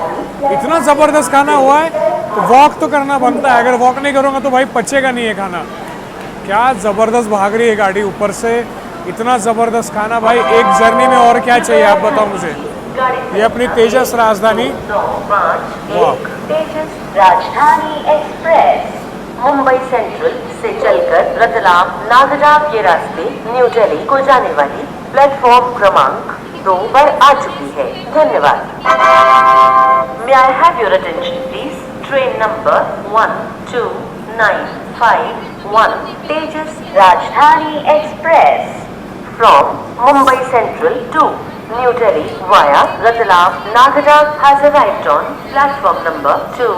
Speaker 1: इतना ज़बरदस्त खाना हुआ है, तो वॉक तो करना बनता है। अगर वॉक नहीं करूँगा तो भाई पचेगा नहीं है खाना। क्या ज़बरदस्त भाग रही है गाड़ी ऊपर से, इतना ज़बरदस्त खाना भाई। एक जर्नी में और क्या चाहिए आप बताओ मुझे। ये अपनी तेजस राजधानी,
Speaker 3: तेजस राजधानी एक्सप्रेस मुंबई सेंट्रल से चलकर रतलाम नागदा के रास्ते न्यू दिल्ली को जाने वाली प्लेटफॉर्म क्रमांक 2 पर आ चुकी है। धन्यवाद। May I have your attention please? Train number 12951 Tejas Rajdhani Express from Mumbai Central to New Delhi via Ratlam Nagda has arrived on platform number 2.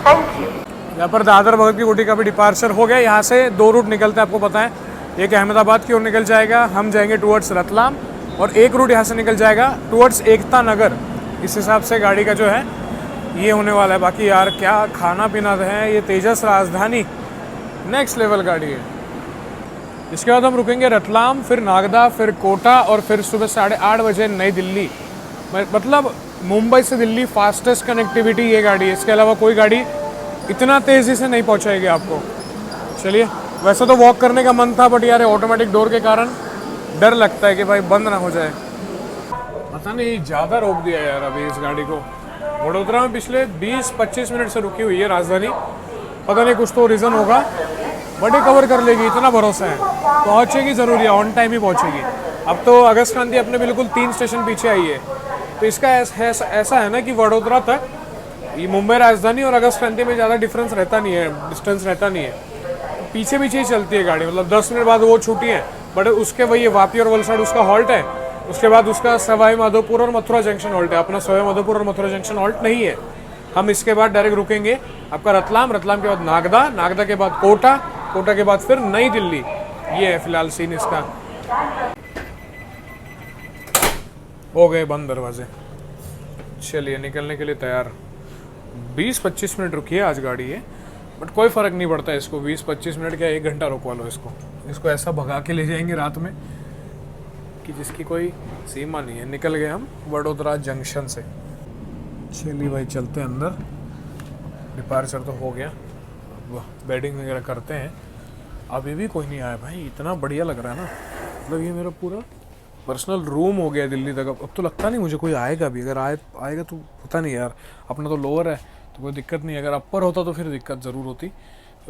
Speaker 3: Thank you.
Speaker 1: यहाँ पर दादर भगत की कोठी का भी डिपार्चर हो गया। यहाँ से 2 रूट निकलते हैं, आपको पता है। एक अहमदाबाद की ओर निकल जाएगा, हम जाएंगे टुवर्ड्स रतलाम, और एक रूट यहाँ से निकल जाएगा टुवर्ड्स एकता नगर। इस हिसाब से गाड़ी का जो है ये होने वाला है। बाकी यार क्या खाना पीना है, ये तेजस राजधानी नेक्स्ट लेवल गाड़ी है। इसके बाद हम रुकेंगे रतलाम, फिर नागदा, फिर कोटा, और फिर सुबह 8:30 बजे नई दिल्ली। मतलब मुंबई से दिल्ली फास्टेस्ट कनेक्टिविटी ये गाड़ी है। इसके अलावा कोई गाड़ी इतना तेज़ी से नहीं पहुंचाएगी आपको। चलिए, वैसे तो वॉक करने का मन था, बट यार ऑटोमेटिक डोर के कारण डर लगता है कि भाई बंद ना हो जाए। पता नहीं ज़्यादा रोक दिया यार अभी इस गाड़ी को। वडोदरा में पिछले 20-25 मिनट से रुकी हुई है राजधानी, पता नहीं कुछ तो रीज़न होगा, बट ये कवर कर लेगी, इतना भरोसा है। पहुँचेगी ज़रूर, है ऑन टाइम ही पहुँचेगी। अब तो अगस्त क्रांति अपने बिल्कुल 3 स्टेशन पीछे आई है, तो इसका ऐसा है ना कि वडोदरा तक ये मुंबई राजधानी और अगस्त क्रांति में ज़्यादा डिफरेंस रहता नहीं है, डिस्टेंस रहता नहीं है। पीछे पीछे ही चलती है गाड़ी, मतलब 10 मिनट बाद वो छूटी है, बट उसके वही वापी और वलसाड़ उसका हॉल्ट है। उसके बाद उसका सवाई माधोपुर और मथुरा जंक्शन हॉल्ट है। अपना सवाई माधोपुर और मथुरा जंक्शन हॉल्ट नहीं है। हम इसके बाद डायरेक्ट रुकेंगे आपका रतलाम, रतलाम के बाद नागदा, नागदा के बाद कोटा, कोटा के बाद फिर नई दिल्ली। ये है फिलहाल सीन इसका। हो गए बंद दरवाजे। चलिए निकलने के लिए तैयार। 20-25 मिनट रुकी है आज गाड़ी है, बट कोई फ़र्क नहीं पड़ता है इसको। 20-25 मिनट क्या 1 घंटा रुकवा लो इसको ऐसा भगा के ले जाएंगे रात में कि जिसकी कोई सीमा नहीं है। निकल गए हम वडोदरा जंक्शन से। चलिए भाई चलते हैं अंदर। डिपार्चर तो हो गया, अब बेडिंग वगैरह करते हैं। अभी भी कोई नहीं आया भाई, इतना बढ़िया लग रहा है ना। मतलब ये मेरा पूरा पर्सनल रूम हो गया दिल्ली तक। अब तो लगता नहीं मुझे कोई आएगा भी। अगर आएगा तो पता नहीं यार, अपना तो लोअर है तो कोई दिक्कत नहीं है। अगर अपर होता तो फिर दिक्कत ज़रूर होती।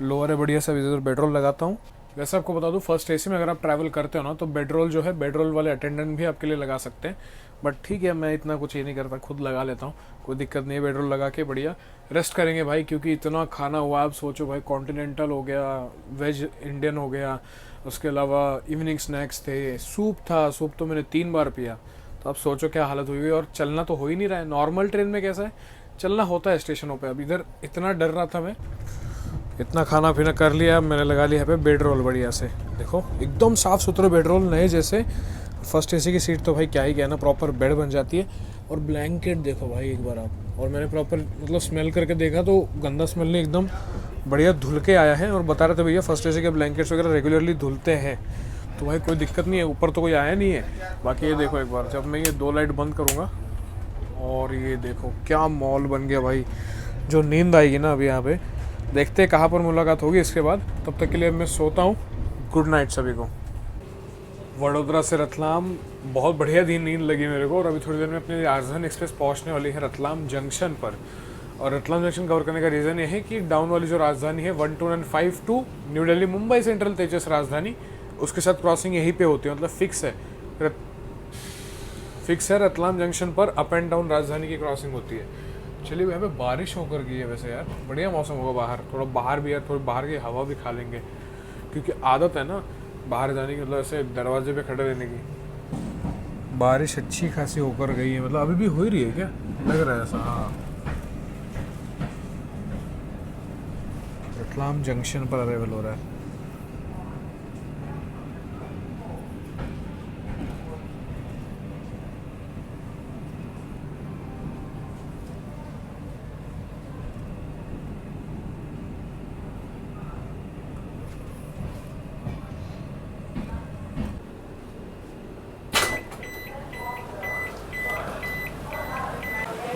Speaker 1: लोअर है, बढ़िया सा इधर बेडरोल लगाता हूँ। वैसे आपको बता दूँ, फर्स्ट एसी में अगर आप ट्रैवल करते हो ना, तो बेडरोल जो है, बेडरोल वाले अटेंडेंट भी आपके लिए लगा सकते हैं। बट ठीक है, मैं इतना कुछ ये नहीं करता, खुद लगा लेता हूँ, कोई दिक्कत नहीं है। बेडरोल लगा के बढ़िया रेस्ट करेंगे भाई, क्योंकि इतना खाना हुआ। आप सोचो भाई, कॉन्टिनेंटल हो गया, वेज इंडियन हो गया, उसके अलावा इवनिंग स्नैक्स थे, सूप था। सूप तो मैंने 3 बार पिया। तो आप सोचो क्या हालत हुई। और चलना तो हो ही नहीं रहा है। नॉर्मल ट्रेन में कैसा है, चलना होता है स्टेशनों पे। अब इधर इतना डर रहा था मैं, इतना खाना पीना कर लिया, अब मैंने लगा लिया यहाँ पे बेड रोल बढ़िया से। देखो एकदम साफ़ सुथरे बेड रोल, नए जैसे। फर्स्ट एसी की सीट तो भाई क्या ही कहना, प्रॉपर बेड बन जाती है। और ब्लैंकेट देखो भाई एक बार आप, और मैंने प्रॉपर मतलब स्मेल करके देखा तो गंदा स्मेल नहीं, एकदम बढ़िया धुल के आया है। और बता रहे थे भैया फर्स्ट एसी के ब्लैंकेट्स वगैरह रेगुलरली धुलते हैं, तो भाई कोई दिक्कत नहीं है। ऊपर तो कोई आया नहीं है। बाकी ये देखो एक बार, जब मैं ये 2 लाइट बंद करूँगा, और ये देखो क्या मॉल बन गया भाई। जो नींद आएगी ना अभी यहाँ पे, देखते हैं कहाँ पर मुलाकात होगी इसके बाद। तब तक के लिए मैं सोता हूँ। गुड नाइट सभी को। वडोदरा से रतलाम बहुत बढ़िया नींद लगी मेरे को। और अभी थोड़ी देर में अपनी राजधानी एक्सप्रेस पहुँचने वाली है रतलाम जंक्शन पर। और रतलाम जंक्शन कवर करने का रीज़न ये है कि डाउन वाली जो राजधानी है 1252 न्यू दिल्ली मुंबई सेंट्रल तेजस राजधानी, उसके साथ क्रॉसिंग यहीं पे होती है, मतलब फिक्स है रतलाम जंक्शन पर अप एंड डाउन राजधानी की क्रॉसिंग होती है। चलिए यहाँ पे बारिश होकर गई है वैसे यार, बढ़िया मौसम होगा बाहर। थोड़ा बाहर भी यार, थोड़ी बाहर की हवा भी खा लेंगे, क्योंकि आदत है ना बाहर जाने की, मतलब ऐसे दरवाजे पे खड़े रहने की। बारिश अच्छी खासी होकर गई है, मतलब अभी भी हो ही रही है क्या, लग रहा है ऐसा। हाँ, रतलाम जंक्शन पर अरेवल हो रहा है।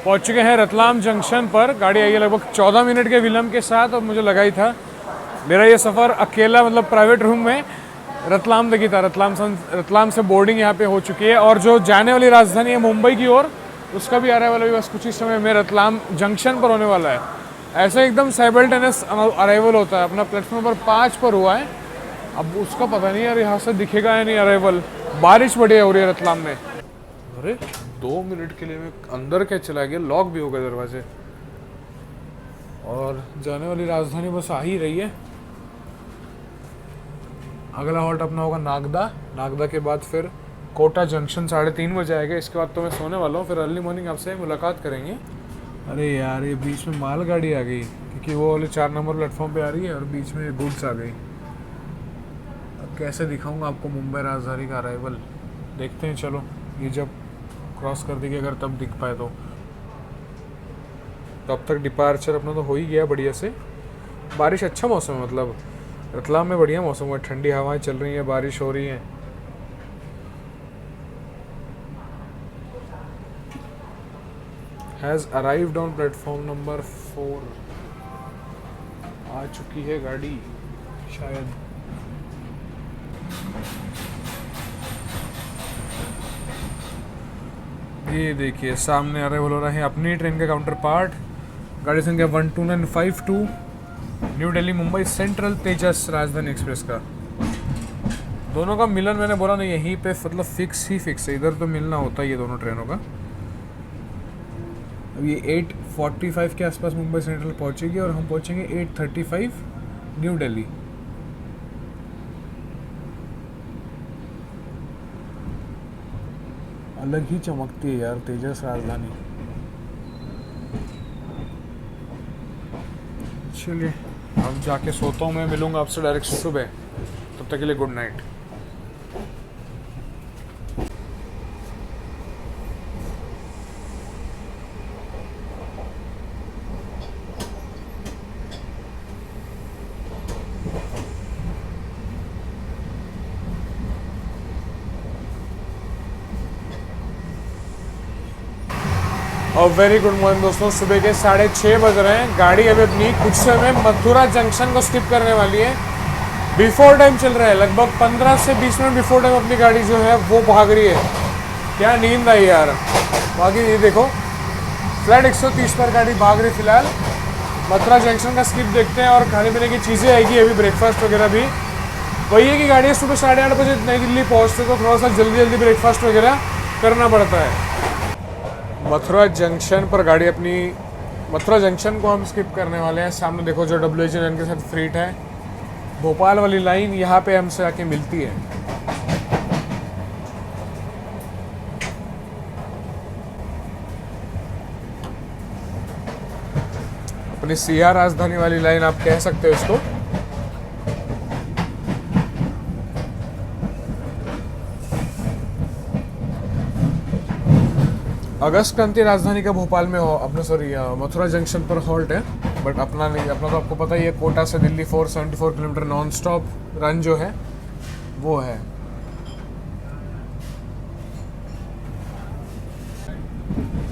Speaker 1: पहुंच चुके हैं रतलाम जंक्शन पर। गाड़ी आई है लगभग 14 मिनट के विलंब के साथ। और मुझे लगा ही था मेरा ये सफ़र अकेला, मतलब प्राइवेट रूम में रतलाम तक ही था। रतलाम से बोर्डिंग यहाँ पे हो चुकी है। और जो जाने वाली राजधानी है मुंबई की ओर, उसका भी अराइवल अभी बस कुछ ही समय में रतलाम जंक्शन पर होने वाला है। ऐसा एकदम साइमल्टेनियस अराइवल होता है। अपना प्लेटफॉर्म नंबर 5 पर हुआ है, अब उसका पता नहीं यार यहाँ से दिखेगा या नहीं अराइवल। बारिश बढ़िया हो रही है रतलाम में। अरे 2 मिनट के लिए मैं अंदर क्या चला गया, लॉक भी हो गए दरवाजे। और जाने वाली राजधानी बस आ ही रही है। अगला हॉल्ट अपना होगा नागदा। नागदा के बाद फिर कोटा जंक्शन 3:30 बजे आएगा। इसके बाद तो मैं सोने वाला हूँ, फिर अर्ली मॉर्निंग आपसे मुलाकात करेंगे। अरे यार ये बीच में मालगाड़ी आ गई, क्योंकि वो वाले 4 नंबर प्लेटफॉर्म पे आ रही है और बीच में गुड्स आ गई। अब कैसे दिखाऊंगा आपको मुंबई राजधानी का अराइवल, देखते हैं। चलो ये जब क्रॉस कर देगी अगर तब दिख पाए तो। तब तक डिपार्चर अपना तो हो ही गया बढ़िया से। बारिश अच्छा मौसम है, मतलब रतलाम में बढ़िया मौसम है, ठंडी हवाएं चल रही हैं, बारिश हो रही है। Has arrived on platform number 4। आ चुकी है गाड़ी शायद। ये देखिए सामने अराइवल हो रहा है अपनी ट्रेन का काउंटर पार्ट, गाड़ी संख्या 12952 न्यू दिल्ली मुंबई सेंट्रल तेजस राजधानी एक्सप्रेस का। दोनों का मिलन मैंने बोला ना यहीं पे, मतलब फिक्स है, इधर तो मिलना होता है ये दोनों ट्रेनों का। अब ये 8:45 के आसपास मुंबई सेंट्रल पहुंचेगी और हम पहुंचेंगे 8:35 न्यू दिल्ली। अलग ही चमकती है यार तेजस राजधानी। चलिए अब जाके सोता हूँ मैं, मिलूंगा आपसे डायरेक्ट सुबह। तब तक के लिए गुड नाइट। और वेरी गुड मॉर्निंग दोस्तों, सुबह के 6:30 बज रहे हैं। गाड़ी अभी अपनी कुछ समय मथुरा जंक्शन को स्किप करने वाली है। बिफोर टाइम चल रहा है, लगभग 15 से 20 मिनट बिफोर टाइम अपनी गाड़ी जो है वो भाग रही है। क्या नींद आई यार। बाकी ये देखो फ्लैट 130 पर गाड़ी भाग रही फिलहाल। मथुरा जंक्शन का स्किप देखते हैं और खाने पीने की चीज़ें आएगी, अभी ब्रेकफास्ट वगैरह भी। वही है कि गाड़ी सुबह 8:30 बजे नई दिल्ली पहुँचते तो थोड़ा सा जल्दी ब्रेकफास्ट वगैरह करना पड़ता है। मथुरा जंक्शन पर गाड़ी अपनी, मथुरा जंक्शन को हम स्किप करने वाले हैं। सामने देखो जो WHN के साथ फ्रीट है, भोपाल वाली लाइन यहाँ पे हमसे आके मिलती है। अपनी सिया राजधानी वाली लाइन आप कह सकते हो इसको। अगस्त क्रांति राजधानी का भोपाल में हो अपना, सॉरी मथुरा जंक्शन पर हॉल्ट है, बट अपना नहीं, अपना तो आपको पता ही है कोटा से Delhi 474 kilometre non stop run जो है वो है।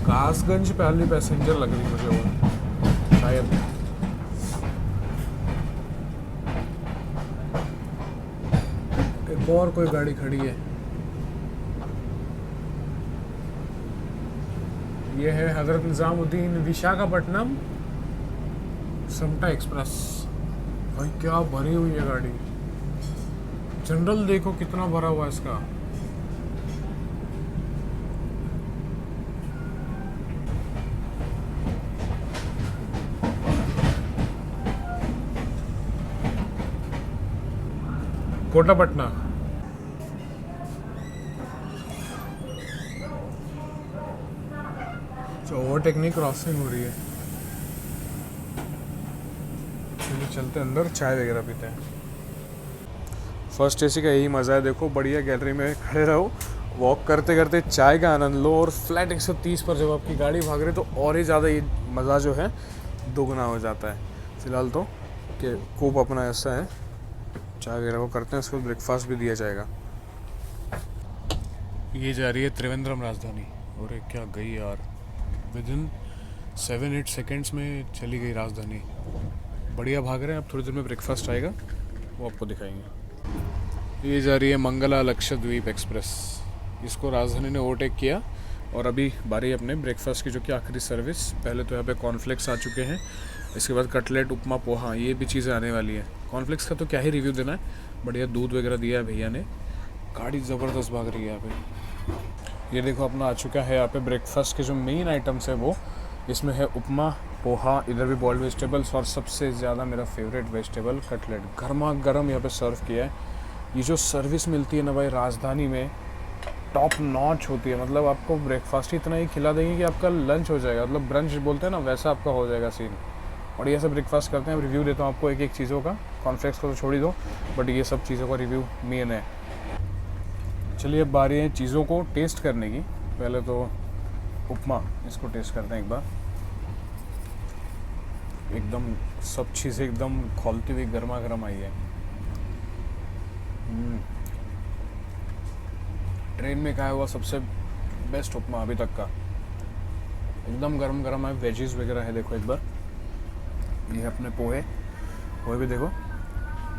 Speaker 1: कासगंज पहली पैसेंजर लग रही मुझे वो शायद। एक और कोई गाड़ी खड़ी है, ये है हजरत निजामुद्दीन विशाखापट्टनम समटा एक्सप्रेस। भाई क्या भरी हुई है गाड़ी, जनरल देखो कितना भरा हुआ है इसका। कोटापट्टना, ओवरटेकनिक क्रॉसिंग हो रही है। चलिए चलते अंदर, चाय वगैरह पीते हैं। फर्स्ट एसी का यही मज़ा है, देखो बढ़िया गैलरी में खड़े रहो, वॉक करते करते चाय का आनंद लो, और फ्लैट 130 पर जब आपकी गाड़ी भाग रही तो और ही ज़्यादा ये मज़ा जो है दोगुना हो जाता है। फिलहाल तो कि कूप अपना ऐसा है, चाय वगैरह वो करते हैं, उसको ब्रेकफास्ट भी दिया जाएगा। ये जा रही है त्रिवेंद्रम राजधानी, और क्या गई यार, विदिन 7-8 सेकेंड्स में चली गई राजधानी। बढ़िया भाग रहे हैं। अब थोड़ी देर में ब्रेकफास्ट आएगा, वो आपको दिखाएंगे। ये जा रही है मंगला लक्षद्वीप एक्सप्रेस, इसको राजधानी ने ओवरटेक किया, और अभी बारी अपने ब्रेकफास्ट की जो कि आखिरी सर्विस। पहले तो यहाँ पे कॉर्नफ्लेक्स आ चुके हैं, इसके बाद कटलेट, उपमा, पोहा, ये भी चीज़ें आने वाली है। कॉर्नफ्लेक्स का तो क्या ही रिव्यू देना है, बढ़िया दूध वगैरह दिया है भैया ने। गाड़ी ज़बरदस्त भाग रही है यहाँ पे। ये देखो अपना आ चुका है यहाँ पे ब्रेकफास्ट के जो मेन आइटम्स है वो, इसमें है उपमा, पोहा, इधर भी बॉइल्ड वेजिटेबल्स, और सबसे ज़्यादा मेरा फेवरेट वेजिटेबल कटलेट गर्मा गर्म यहाँ पे सर्व किया है। ये जो सर्विस मिलती है ना भाई राजधानी में, टॉप नॉच होती है। मतलब आपको ब्रेकफास्ट ही इतना ही खिला देंगे कि आपका लंच हो जाएगा, मतलब ब्रंच बोलते हैं ना, वैसा आपका हो जाएगा सीन। और ये सब ब्रेकफास्ट करते हैं, रिव्यू देता हूँ आपको एक एक चीज़ों का। कॉर्नफ्लेक्स को तो छोड़ ही दो, बट ये सब चीज़ों का रिव्यू मेन है। चलिए अब बारी है चीज़ों को टेस्ट करने की। पहले तो उपमा, इसको टेस्ट करते हैं एक बार। एकदम सब चीज़ें एकदम खौलती हुई गर्मा गर्म आई है। ट्रेन में खाया हुआ सबसे बेस्ट उपमा अभी तक का, एकदम गर्म गर्म है। वेजीज वगैरह है, देखो एक बार। ये अपने पोहे भी देखो,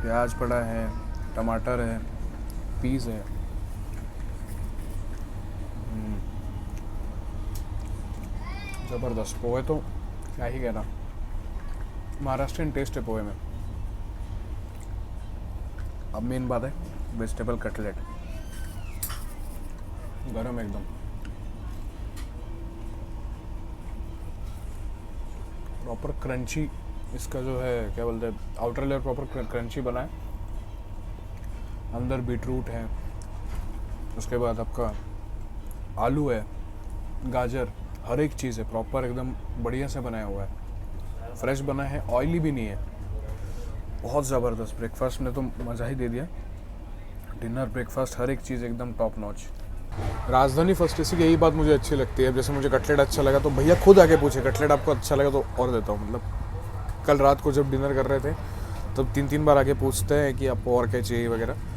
Speaker 1: प्याज पड़ा है, टमाटर है, पीस है। ज़बरदस्त पोहे तो क्या ही कहना, महाराष्ट्रियन टेस्ट है पोहे में। अब मेन बात है वेजिटेबल कटलेट, गरम एकदम, प्रॉपर क्रंची। इसका जो है क्या बोलते हैं, आउटर लेयर प्रॉपर क्रंची बना है। अंदर बीटरूट है, उसके बाद आपका आलू है, गाजर, हर एक चीज़ है प्रॉपर एकदम बढ़िया से बनाया हुआ है। फ्रेश बना है, ऑयली भी नहीं है। बहुत ज़बरदस्त ब्रेकफास्ट ने तो मज़ा ही दे दिया। डिनर, ब्रेकफास्ट, हर एक चीज़ एकदम टॉप नॉच। राजधानी फर्स्ट एसी की यही बात मुझे अच्छी लगती है। जैसे मुझे कटलेट अच्छा लगा तो भैया खुद आके पूछे कटलेट आपको अच्छा लगा तो और देता हूँ। मतलब कल रात को जब डिनर कर रहे थे तब 3-3 बार आके पूछते हैं कि आपको और क्या चाहिए वगैरह।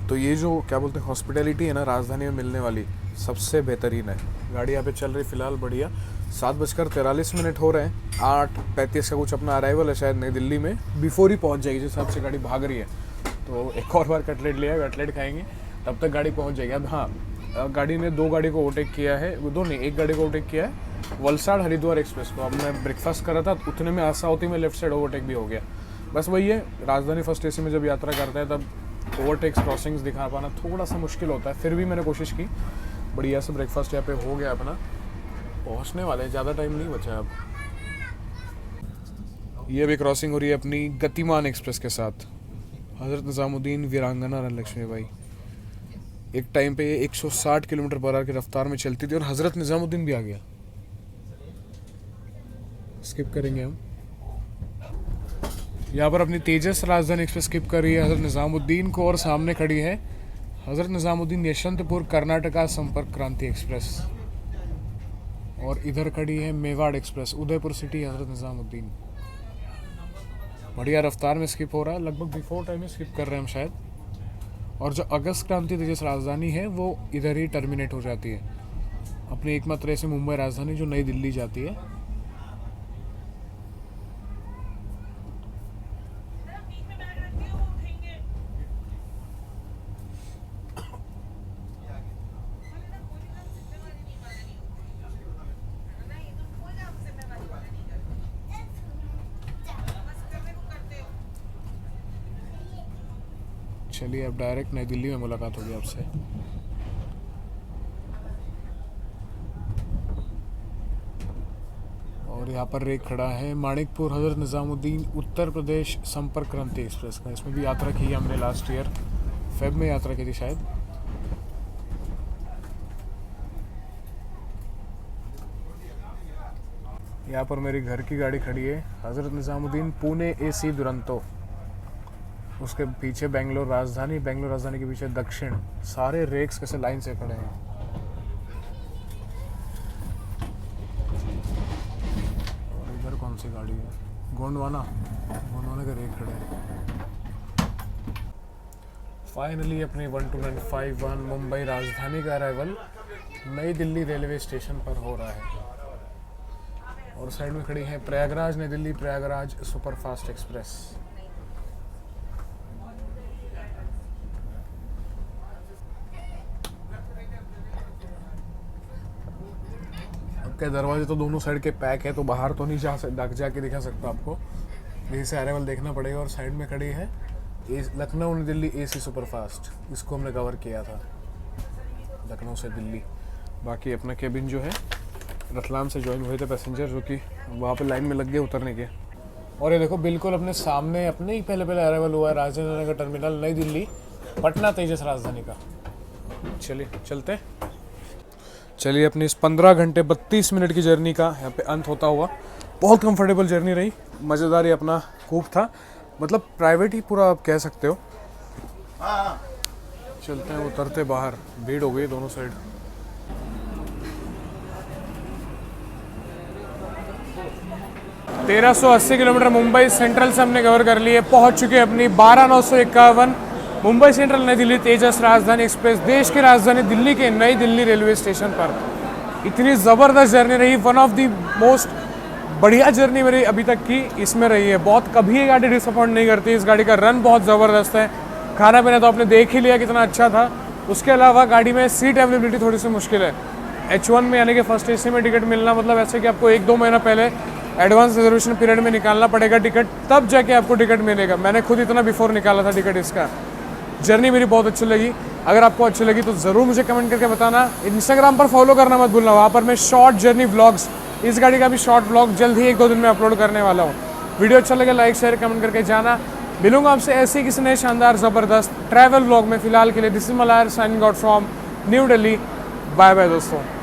Speaker 1: तो ये जो क्या बोलते हैं हॉस्पिटैलिटी है ना राजधानी में मिलने वाली, सबसे बेहतरीन है। गाड़ी यहाँ पे चल रही फिलहाल बढ़िया। 7:43 हो रहे हैं। 8:35 का कुछ अपना अराइवल है शायद नई दिल्ली में। बिफोर ही पहुँच जाएगी जिस हिसाब से गाड़ी भाग रही है। तो एक और बार कटलेट लिया, कटलेट खाएंगे तब तक गाड़ी पहुँच जाएगी। अब हाँ, गाड़ी ने 2 गाड़ी को ओवरटेक किया है, दो नहीं, एक गाड़ी को ओवरटेक किया है, वलसाड़ हरिद्वार एक्सप्रेस को। अब मैं ब्रेकफास्ट कर रहा था, उतने में आशावती में लेफ्ट साइड ओवरटेक भी हो गया। बस वही है, राजधानी फर्स्ट एसी में जब यात्रा करता है तब ओवरटेक्स क्रॉसिंग्स दिखा पाना थोड़ा सा मुश्किल होता है। फिर भी मैंने कोशिश की। बढ़िया से ब्रेकफास्ट यहाँ पे हो गया अपना, पहुँचने वाले हैं, ज़्यादा टाइम नहीं बचा अब। ये भी क्रॉसिंग हो रही है अपनी गतिमान एक्सप्रेस के साथ। हज़रत निज़ामुद्दीन वीरांगना लक्ष्मीबाई। एक टाइम पे ये 160 किलोमीटर पर आवर की रफ्तार में चलती थी और हज़रत निज़ामुद्दीन भी आ गया। स्किप करेंगे हम। यहाँ पर अपनी तेजस राजधानी एक्सप्रेस स्किप कर रही है हज़रत निज़ामुद्दीन को, और सामने खड़ी है हज़रत निज़ामुद्दीन यशवंतपुर कर्नाटका संपर्क क्रांति एक्सप्रेस, और इधर खड़ी है मेवाड़ एक्सप्रेस उदयपुर सिटी हज़रत निज़ामुद्दीन। बढ़िया रफ्तार में स्किप हो रहा है, लगभग बिफोर टाइम में स्किप कर रहे हैं हम शायद। और जो अगस्त क्रांति तेजस राजधानी है वो इधर ही टर्मिनेट हो जाती है अपनी एकमात्र ऐसे मुंबई राजधानी जो नई दिल्ली जाती है। चलिए अब डायरेक्ट नई दिल्ली में मुलाकात होगी आपसे। और यहाँ पर एक खड़ा है माणिकपुर हज़रत निज़ामुद्दीन उत्तर प्रदेश संपर्क क्रांति एक्सप्रेस का। इसमें भी यात्रा की है हमने लास्ट ईयर फेब में यात्रा की थी शायद। यहाँ पर मेरी घर की गाड़ी खड़ी है हज़रत निज़ामुद्दीन पुणे AC दुरंतो, उसके पीछे बेंगलोर राजधानी, बेंगलोर राजधानी के पीछे दक्षिण। सारे रेक्स कैसे लाइन से खड़े हैं। और इधर कौन सी गाड़ी है, गोंडवाना के रेक खड़े हैं। फाइनली अपनी 12951 मुंबई राजधानी का अराइवल नई दिल्ली रेलवे स्टेशन पर हो रहा है। और साइड में खड़ी है प्रयागराज नई दिल्ली प्रयागराज सुपरफास्ट एक्सप्रेस। के दरवाजे तो दोनों साइड के पैक है, तो बाहर तो नहीं जाके दिखा सकता आपको, यहीं से अराइवल देखना पड़ेगा। और साइड में खड़ी है लखनऊ नई दिल्ली AC सुपरफास्ट, इसको हमने कवर किया था लखनऊ से दिल्ली। बाकी अपना केबिन जो है रतलाम से ज्वाइन हुए थे पैसेंजर, जो कि वहाँ पे लाइन में लग गए उतरने के। और ये देखो बिल्कुल अपने सामने अपने ही पहले अराइवल हुआ है राजेंद्र नगर टर्मिनल नई दिल्ली पटना तेजस राजधानी का। चलिए चलते। चलिए अपनी इस 15 घंटे 32 मिनट की जर्नी का यहाँ पे अंत होता हुआ। बहुत कंफर्टेबल जर्नी रही, मज़ेदार ही अपना कूप था, मतलब प्राइवेट ही पूरा आप कह सकते हो। चलते हैं उतरते बाहर, भीड़ हो गई दोनों साइड। तेरह 1380 किलोमीटर मुंबई सेंट्रल से हमने कवर कर लिए। पहुंच चुके अपनी 12951 मुंबई सेंट्रल नई दिल्ली तेजस राजधानी एक्सप्रेस, देश की राजधानी दिल्ली के नई दिल्ली रेलवे स्टेशन पर। इतनी ज़बरदस्त जर्नी रही, वन ऑफ दी मोस्ट बढ़िया जर्नी मेरी अभी तक की इसमें रही है। बहुत कभी ये गाड़ी डिसअपॉइंट नहीं करती, इस गाड़ी का रन बहुत ज़बरदस्त है। खाना पीना तो आपने देख ही लिया कितना अच्छा था। उसके अलावा गाड़ी में सीट अवेलेबिलिटी थोड़ी सी मुश्किल है। H1 में यानी कि फर्स्ट AC में टिकट मिलना मतलब ऐसे कि आपको 1-2 महीना पहले एडवांस रिजर्वेशन पीरियड में निकालना पड़ेगा टिकट, तब जाके आपको टिकट मिलेगा। मैंने खुद इतना बिफोर निकाला था टिकट इसका। जर्नी मेरी बहुत अच्छी लगी। अगर आपको अच्छी लगी तो ज़रूर मुझे कमेंट करके बताना। इंस्टाग्राम पर फॉलो करना मत भूलना, वहाँ पर मैं शॉर्ट जर्नी व्लॉग्स, इस गाड़ी का भी शॉर्ट व्लॉग जल्द ही 1-2 दिन में अपलोड करने वाला हूँ। वीडियो अच्छा लगे लाइक शेयर कमेंट करके जाना। मिलूंगा आपसे ऐसे किसी नए शानदार ज़बरदस्त ट्रैवल व्लॉग में। फिलहाल के लिए दिस इज मलायर signing out from new Delhi. Bye bye दोस्तों।